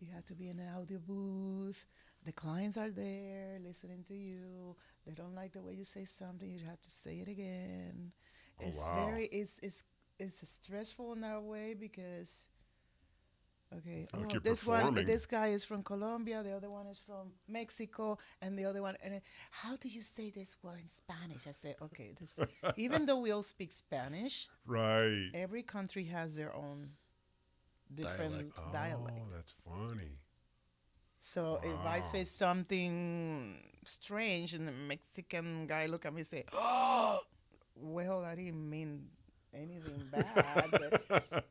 You have to be in an audio booth. The clients are there listening to you. They don't like the way you say something. You have to say it again. It's stressful in that way because, this guy is from Colombia, the other one is from Mexico, and the other one, and how do you say this word in Spanish? I say, even though we all speak Spanish, right? Every country has their own different dialect. Oh, that's funny. So if I say something strange and the Mexican guy look at me and say, "Oh, well, I didn't mean anything bad,"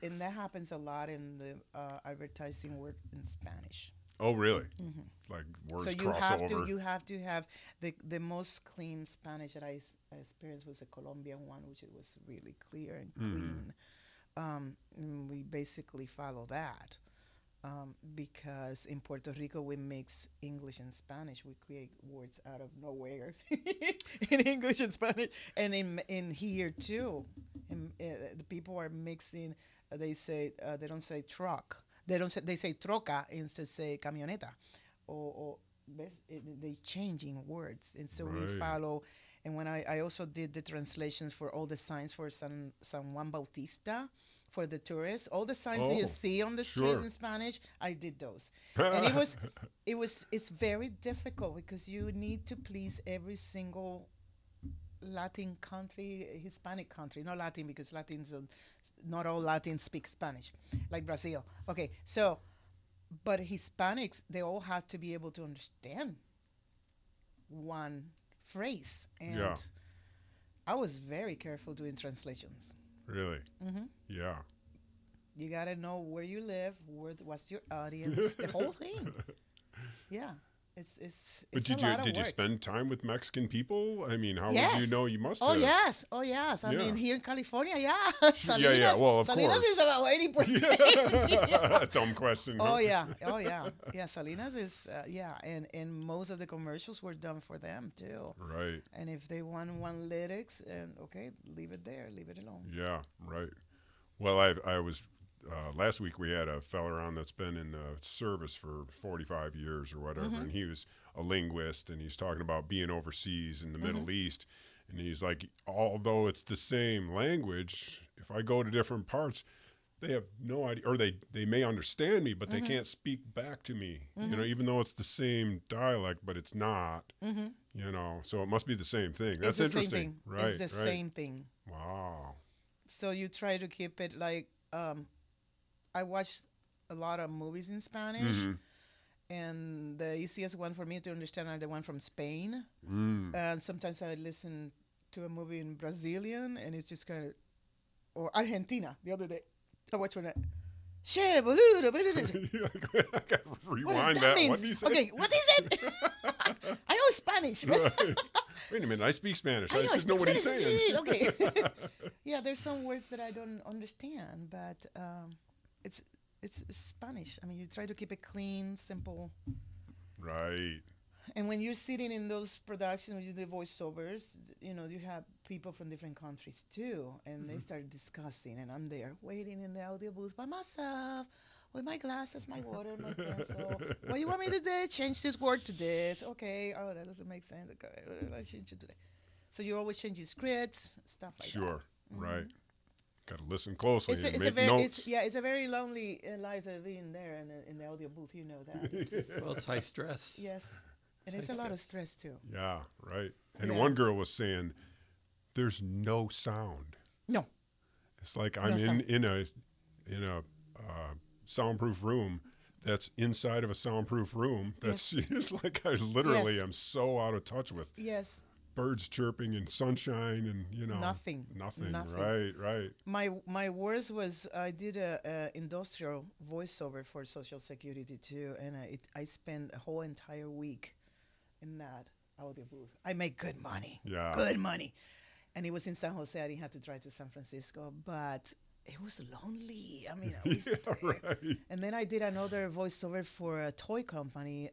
and that happens a lot in the advertising word in Spanish. Oh, really? Mm-hmm. It's like words so crossover. You have to have the most clean Spanish that I experienced was a Colombian one, which it was really clear and clean. And we basically follow that. Because in Puerto Rico we mix English and Spanish. We create words out of nowhere in English and Spanish, and in here too. The people are mixing. They say they don't say truck. They say troca instead say camioneta, or they changing words, and so we follow. And when I also did the translations for all the signs for San Juan Bautista for the tourists. All the signs that you see on the sure. streets in Spanish, I did those. And it's very difficult because you need to please every single Latin country, Hispanic country, not Latin because not all Latins speak Spanish, like Brazil. Okay, so, but Hispanics, they all have to be able to understand one phrase. And Yeah. I was very careful doing translations. Really? Mm-hmm. Yeah. You got to know where you live, what's your audience, the whole thing. Yeah. It's But a lot of did you work. spend time with Mexican people? I mean, how Yes. would you know? You must Oh have. yes, oh yes. I Yeah. mean, here in California, yeah. Salinas, yeah. Well, of Salinas course. is about 80%. Dumb question. Oh huh? yeah, oh yeah, yeah. Salinas is and most of the commercials were done for them too. Right. And if they want one lyrics, and okay, leave it there, leave it alone. Yeah. Right. Well, I was last week we had a fella on that's been in service for 45 years or whatever, Mm-hmm. and he was a linguist, and he's talking about being overseas in the Mm-hmm. Middle East, and he's like, although it's the same language, if I go to different parts, they have no idea, or they may understand me, but Mm-hmm. they can't speak back to me, you know, even though it's the same dialect, but it's not, you know, so it must be the same thing. That's it's the interesting. Same thing. Right. It's the same thing. Wow. So you try to keep it like I watch a lot of movies in Spanish, Mm-hmm. and the easiest one for me to understand are the one from Spain. And sometimes I listen to a movie in Brazilian, and it's just kind of, or Argentina. The other day, I watched one. Che, boludo, boludo. I gotta rewind What does that. mean? What did he say? Okay, what is it? I know Spanish. Right. Wait a minute, I speak Spanish. I just know what he's saying. Okay. Yeah, there's some words that I don't understand, but it's Spanish. I mean, you try to keep it clean, simple. Right. And when you're sitting in those productions, when you do voiceovers, you know, you have people from different countries too, and they start discussing, and I'm there waiting in the audio booth by myself with my glasses, my water, my pencil. What do you want me to do? Change this word to this. Okay. Oh, that doesn't make sense. Okay, let's change it to that. So you're always changing scripts, stuff like that. Sure. Right. Got to listen closely and It's make a very, notes. it's a very lonely life to be in there in the audio booth. You know that. It's just- Well, it's high stress. yes, and it's a lot of stress too. Yeah, right. And Yeah. one girl was saying, "There's no sound. No. It's like I'm No in a soundproof room that's inside of a soundproof room. That's it's like I literally Yes. am so out of touch with Yes. birds chirping and sunshine and Nothing. Nothing. Nothing. Right. My worst was I did a industrial voiceover for Social Security too, and I spent a whole entire week in that audio booth. I make good money. Yeah. Good money. And it was in San Jose. I didn't have to drive to San Francisco, but it was lonely. I mean, I was Yeah, there. right. And then I did another voiceover for a toy company,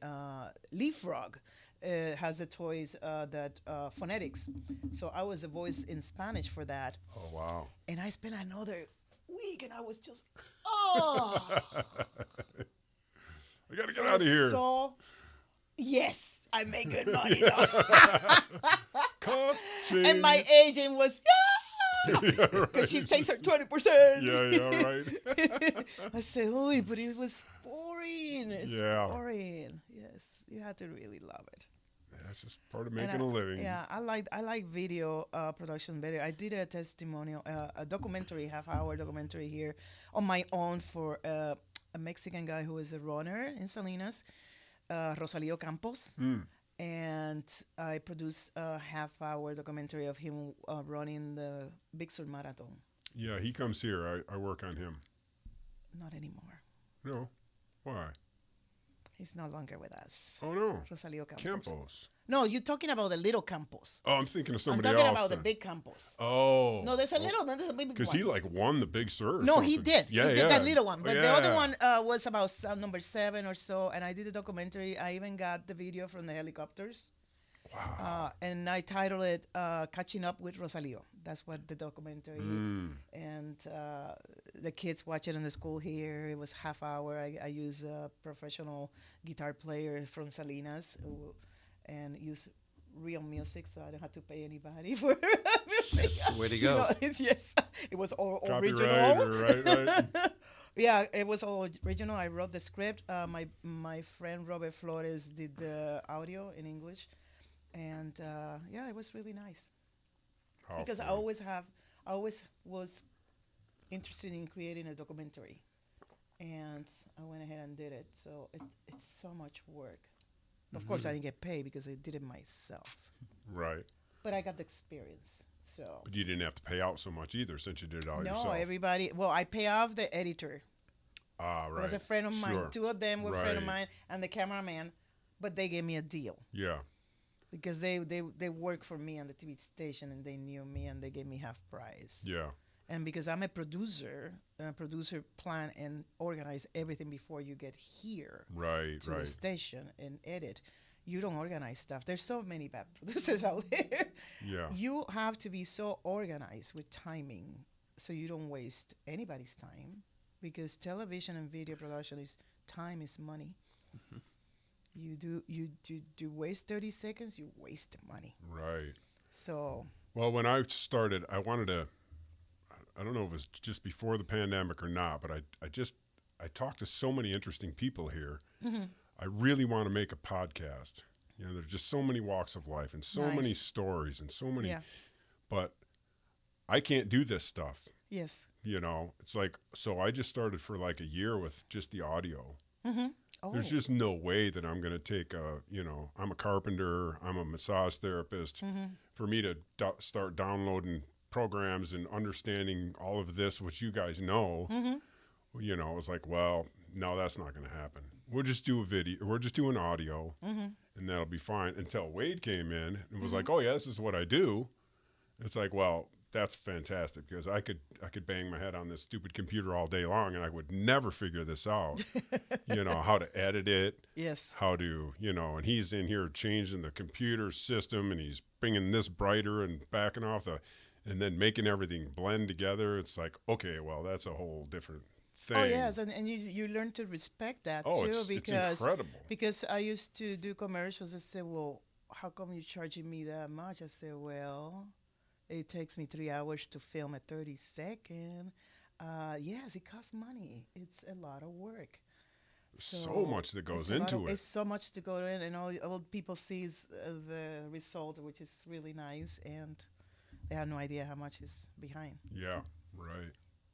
Leapfrog. Has the toys that phonetics. So I was a voice in Spanish for that. Oh wow. And I spent another week, and I was just, oh. I gotta get out of here. So, yes, I make good money. Though. Ka-ching. And my agent was, because she takes her 20%. Yeah, right. I said, oh, but it was boring. It's Yeah. boring. Yes, you have to really love it. That's just part of And making a living. Yeah, I like video production better. I did a testimonial, a documentary, half-hour documentary here on my own for a Mexican guy who is a runner in Salinas, Rosalio Campos. And I produced a half-hour documentary of him running the Big Sur Marathon. Yeah, he comes here. I work on him. Not anymore. No. Why? He's no longer with us. Oh no. Rosalio Campos. Campos. No, you're talking about the little Campos. Oh, I'm thinking of I'm somebody talking else. about the then. big Campos. Oh. No, there's a little one. There's a big one. Because he like won the Big Sur. Or No, he something. did. Yeah, he did that little one. But the other one was about number 7 or so. And I did a documentary. I even got the video from the helicopters. Wow. And I titled it Catching Up with Rosalio. That's what the documentary. And the kids watch it in the school here. It was half hour. I use a professional guitar player from Salinas and use real music, so I don't have to pay anybody for music. Way to go. Yes, it was all Copywriter, original. right. Yeah, it was all original. I wrote the script. My friend Robert Flores did the audio in English, and yeah, it was really nice. How Because fun. I always was interested in creating a documentary, and I went ahead and did it. So it's so much work. Of course, I didn't get paid because I did it myself, Right. but I got the experience. So But you didn't have to pay out so much either since you did it all no, yourself. everybody. Well, I pay off the editor. Ah, It right. was a friend of mine. Sure. Two of them were friend of Right. mine, and the cameraman. But they gave me a deal Yeah. because they worked for me on the TV station, and they knew me, and they gave me half price. Yeah. And because I'm a producer plan and organize everything before you get here Right. to the Right. station and edit. You don't organize stuff. There's so many bad producers out there. Yeah. You have to be so organized with timing so you don't waste anybody's time, because television and video production is time is money. You do waste 30 seconds, you waste money. Right. So Well, when I started, I wanted to. I don't know if it was just before the pandemic or not, but I talked to so many interesting people here. I really want to make a podcast. You know, there's just so many walks of life and so many Nice. stories and so many. Yeah. But I can't do this stuff. yes. You know, it's like, so I just started for like a year with just the audio. Oh, There's just no way that I'm going to take I'm a carpenter, I'm a massage therapist. For me to start downloading programs and understanding all of this, which you guys know, you know, it was like, well, no, that's not going to happen. We'll just do a video. We're just doing audio, and that'll be fine. Until Wade came in and was like, oh, yeah, this is what I do. It's like, well, that's fantastic, because I could bang my head on this stupid computer all day long, and I would never figure this out. You know, how to edit it, yes. how to, you know, and he's in here changing the computer system, and he's bringing this brighter and backing off and then making everything blend together. It's like, okay, well, that's a whole different thing. Oh yes, and you learn to respect that too, it's because incredible. because I used to do commercials. I said, well, how come you're charging me that much? I said, well, it takes me 3 hours to film a 30-second. Yes, it costs money. It's a lot of work. So much that goes into it. It's so much to go in, and all people sees the result, which is really nice, and they have no idea how much is behind. Yeah, right.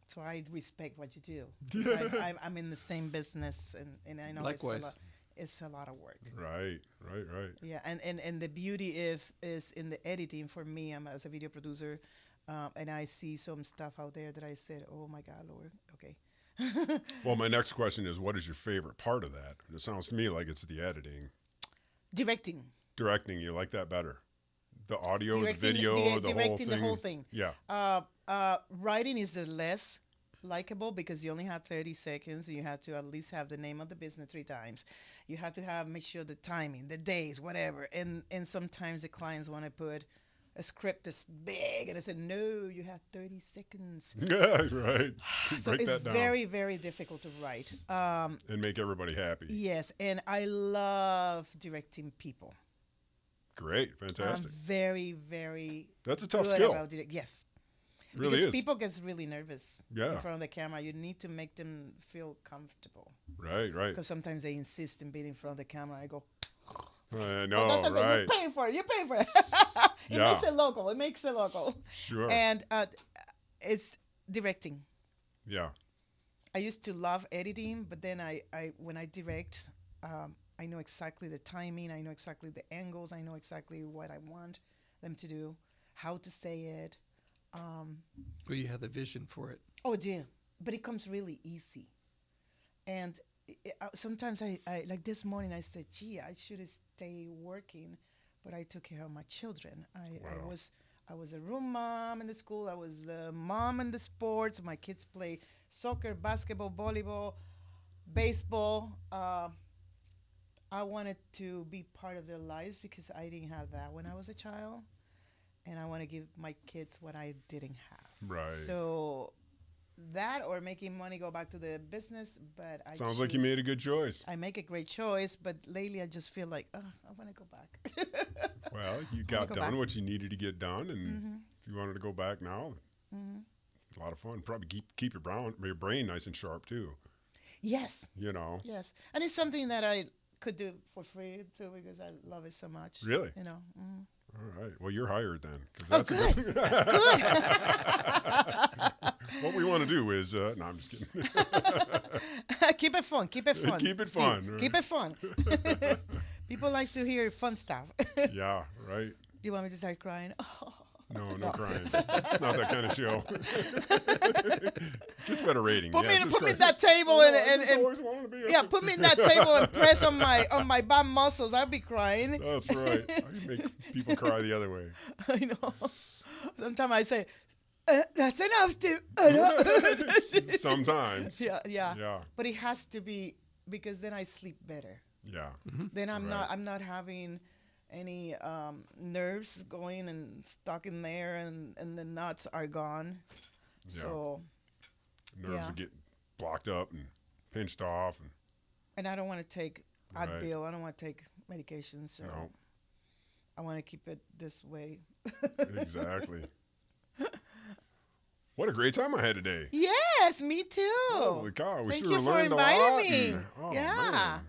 So I respect what you do. 'Cause I'm in the same business, and I know Likewise. it's a lot of work. Right. Yeah, and the beauty is in the editing for me. I'm as a video producer, and I see some stuff out there that I said, oh my God, Lord, okay. Well, my next question is, what is your favorite part of that? It sounds to me like it's the editing. Directing. Directing, you like that better? The audio, Directing, the video, the directing the whole thing. Yeah. Writing is the less likable because you only have 30 seconds. You have to at least have the name of the business 3 times. You have to make sure the timing, the days, whatever. And sometimes the clients want to put a script that's big, and I said, no, you have 30 seconds. Yeah, right. So Break it's that down. very, very difficult to write. And make everybody happy. Yes, and I love directing people. Great. Fantastic. I'm very, very That's a tough good skill. about yes. Really Because is. people get really nervous Yeah. in front of the camera. You need to make them feel comfortable. Right. Because sometimes they insist in being in front of the camera. I go, I know, oh, that's okay. right. You're paying for it. You're paying for it. It Yeah. makes it local. It makes it local. Sure. And it's directing. Yeah. I used to love editing, but then I when I direct, I know exactly the timing. I know exactly the angles. I know exactly what I want them to do, how to say it. Well, you have the vision for it. Oh, dear. But it comes really easy. And sometimes I like this morning, I said, gee, I should have stayed working, but I took care of my children. Wow. I was a room mom in the school. I was a mom in the sports. My kids play soccer, basketball, volleyball, baseball. I wanted to be part of their lives because I didn't have that when I was a child. And I want to give my kids what I didn't have. Right. So that or making money go back to the business, but I Sounds like you made a good choice. I make a great choice, but lately I just feel like, I want to go back. Well, you got go done back. what you needed to get done, and if you wanted to go back now, a lot of fun. Probably keep your brain nice and sharp too. Yes. You know. Yes, and it's something that I could do for free too because I love it so much. Really? You know. Mm-hmm. All right. Well, you're hired then. Oh, good. Good. What we want to do is, no, I'm just kidding. Keep it fun. Keep it fun. Keep it Steve. fun. Right? Keep it fun. People like to hear fun stuff. Yeah, right. You want me to start crying? Oh. No crying. It's not that kind of show. Gets better rating. Put me cry. in that table and always wanted to be put me in that table and press on my back muscles. I'll be crying. That's right. I make people cry the other way. I know. Sometimes I say, "That's enough, Steve." Sometimes. Yeah. But it has to be because then I sleep better. Yeah. Then I'm not having any nerves going and stuck in there, and the nuts are gone. Yeah. So nerves get blocked up and pinched off, and I don't want to take Advil. I don't want to take medication, so I want to keep it this way. Exactly. What a great time I had today. Yes, me too. Holy cow, we Thank sure you for learned a lot. inviting me. Man.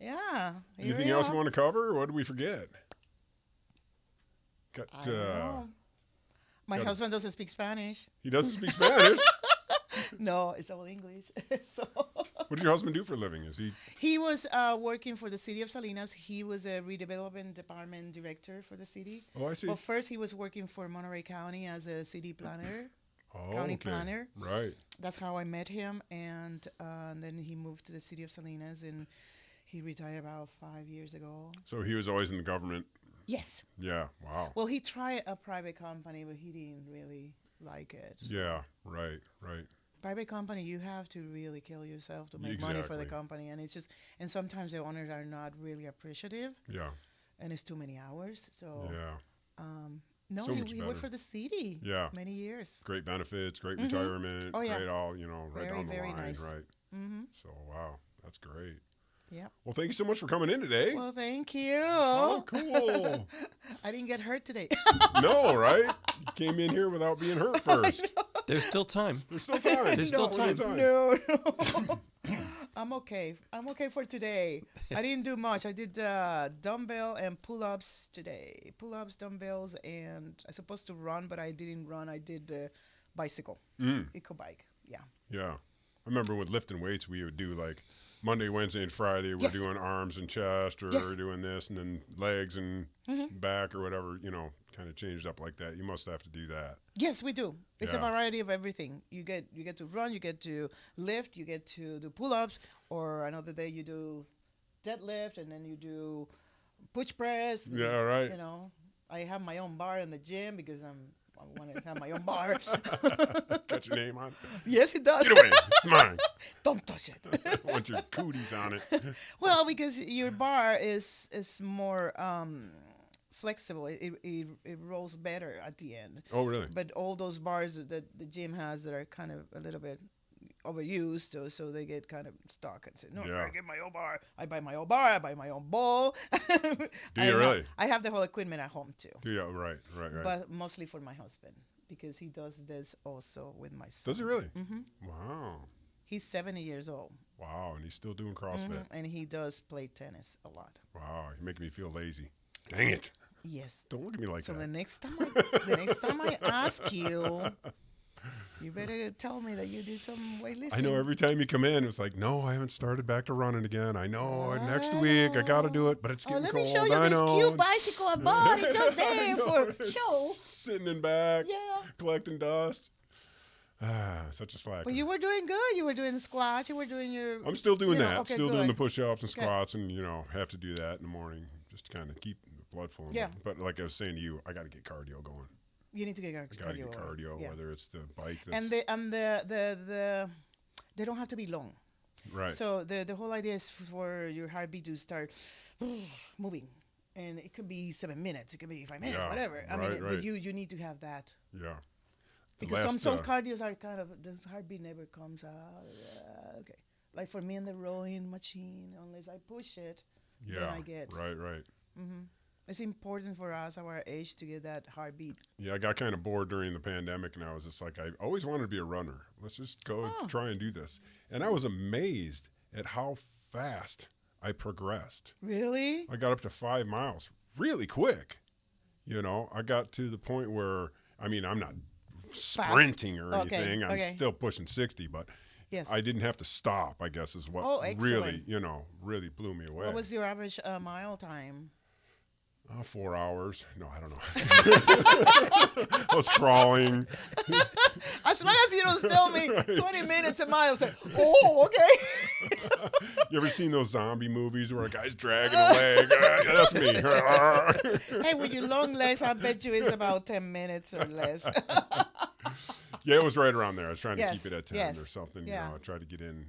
Yeah. Anything else you want to cover? What did we forget? I don't know. My husband doesn't speak Spanish. He doesn't speak Spanish? No, it's all English. So. What does your husband do for a living? Is he? He was working for the city of Salinas. He was a redevelopment department director for the city. Oh, I see. Well, first he was working for Monterey County as a city planner. County planner. Right. That's how I met him, and then he moved to the city of Salinas, and he retired about 5 years ago. So he was always in the government. Yes. Yeah. Wow. Well, he tried a private company, but he didn't really like it. So. Yeah. Right. Private company, you have to really kill yourself to make money for the company, and sometimes the owners are not really appreciative. Yeah. And it's too many hours. So. Yeah. No, so he worked for the city. Yeah. Many years. Great benefits, great retirement. Oh, yeah. Great all, right very, down the very line. Nice. Right. Mm-hmm. So, wow. That's great. Yeah. Well, thank you so much for coming in today. Well, thank you. Oh, cool. I didn't get hurt today. No, right? You came in here without being hurt first. There's still time. There's still time. There's still time. No. I'm okay. I'm okay for today. I didn't do much. I did dumbbell and pull-ups today. Pull-ups, dumbbells, and I'm supposed to run, but I didn't run. I did bicycle, eco bike. Yeah. Yeah. I remember with lifting weights, we would do like Monday, Wednesday, and Friday. We're doing arms and chest, or we're doing this, and then legs and back, or whatever. Kind of changed up like that. You must have to do that. Yes, we do. It's a variety of everything. You get to run, you get to lift, you get to do pull-ups, or another day you do deadlift, and then you do push press. Yeah, right. I have my own bar in the gym because I want to have my own bar. Got your name on it? Yes, it does. Get away. It's mine. Don't touch it. I want your cooties on it. Well, because your bar is more flexible. It rolls better at the end. Oh, really? But all those bars that the gym has that are kind of a little bit overused, so they get kind of stuck and say, no, I get my own bar. I buy my own bar. I buy my own ball. Do you really? I have the whole equipment at home, too. Do you? Right. But mostly for my husband, because he does this also with my son. Does he really? Mm-hmm. Wow. He's 70 years old. Wow, and he's still doing CrossFit. And he does play tennis a lot. Wow, you're making me feel lazy. Dang it. Yes. Don't look at me like that. So the next time I ask you, you better tell me that you do some weightlifting. I know every time you come in, it's like, no, I haven't started back to running again. I know. Next week I got to do it, but it's getting cold. Let me show you this cute bicycle I bought. It's just there for show. Sitting in back, collecting dust. Such a slacker. But you were doing good. You were doing the squats. You were doing your... I'm still doing that. Okay, still good. doing the push-ups and squats, and, have to do that in the morning just to kind of keep the blood flowing. Yeah. But like I was saying to you, I got to get cardio going. You need to get cardio. I got to get cardio, whether it's the bike that's... And they don't have to be long. Right. So the whole idea is for your heartbeat to start moving. And it could be 7 minutes. It could be 5 minutes, whatever. But you need to have that. Yeah. Because some cardios are kind of, the heartbeat never comes out. Okay. Like for me in the rowing machine, unless I push it, then I get. Right. Mm-hmm. It's important for us, our age, to get that heartbeat. Yeah, I got kind of bored during the pandemic, and I was just like, I always wanted to be a runner. Let's just go try and do this. And I was amazed at how fast I progressed. Really? I got up to 5 miles really quick. You know, I got to the point where, I mean, I'm not sprinting or anything. I'm still pushing 60, but yes. I didn't have to stop, I guess, is what really, really blew me away. What was your average mile time? 4 hours. No, I don't know. I was crawling. As long as you don't tell me 20 minutes a mile, say, oh, okay. You ever seen those zombie movies where a guy's dragging a leg? That's me. Hey, with your long legs, I bet you it's about 10 minutes or less. Yeah, it was right around there. I was trying to keep it at 10 or something. Yeah. You know, I tried to get in.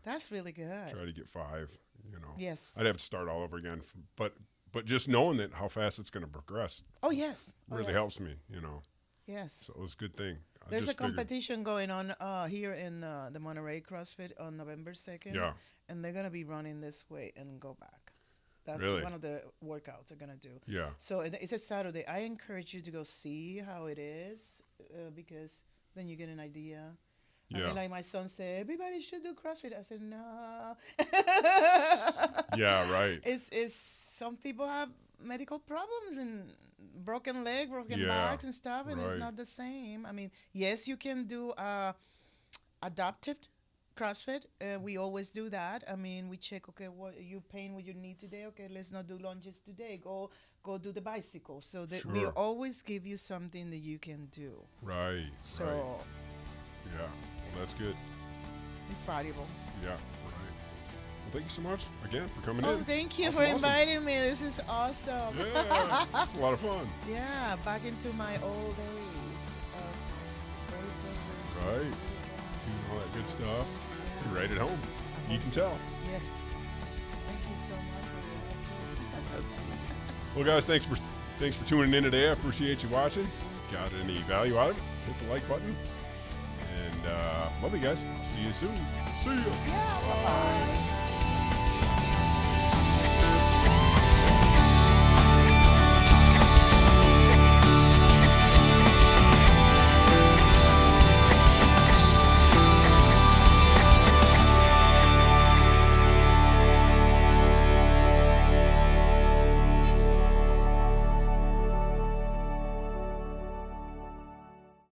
That's really good. Try to get 5, you know. Yes. I'd have to start all over again. But just knowing that how fast it's going to progress. Oh, yes. Really helps me, you know. Yes. So it was a good thing. There's a competition going on here in the Monterey CrossFit on November 2nd. Yeah. And they're going to be running this way and go back. That's one of the workouts they're going to do. Yeah. So it's a Saturday. I encourage you to go see how it is because then you get an idea. Yeah. I mean, like my son said, everybody should do CrossFit. I said, no. Yeah, right. It's some people have medical problems and broken leg, broken backs and stuff, and it's not the same. I mean, yes, you can do adaptive CrossFit. We always do that. I mean, we check, okay, what you pain with your knee today? Okay, let's not do lunges today. Go do the bicycle. So that we always give you something that you can do. Right. So. Right. Yeah. Well, that's good. It's valuable. Yeah. Right. Well, thank you so much again for coming in. Oh, thank you for inviting me. This is awesome. Yeah. It's a lot of fun. Yeah. Back into my old days of voiceover. Right. Doing all that good stuff. You're right at home. You can tell. Yes. Thank you so much for your help. That's me. Well, guys, thanks for tuning in today. I appreciate you watching. Got any value out of it? Hit the like button. And love you guys. See you soon. See ya. Yeah. Bye.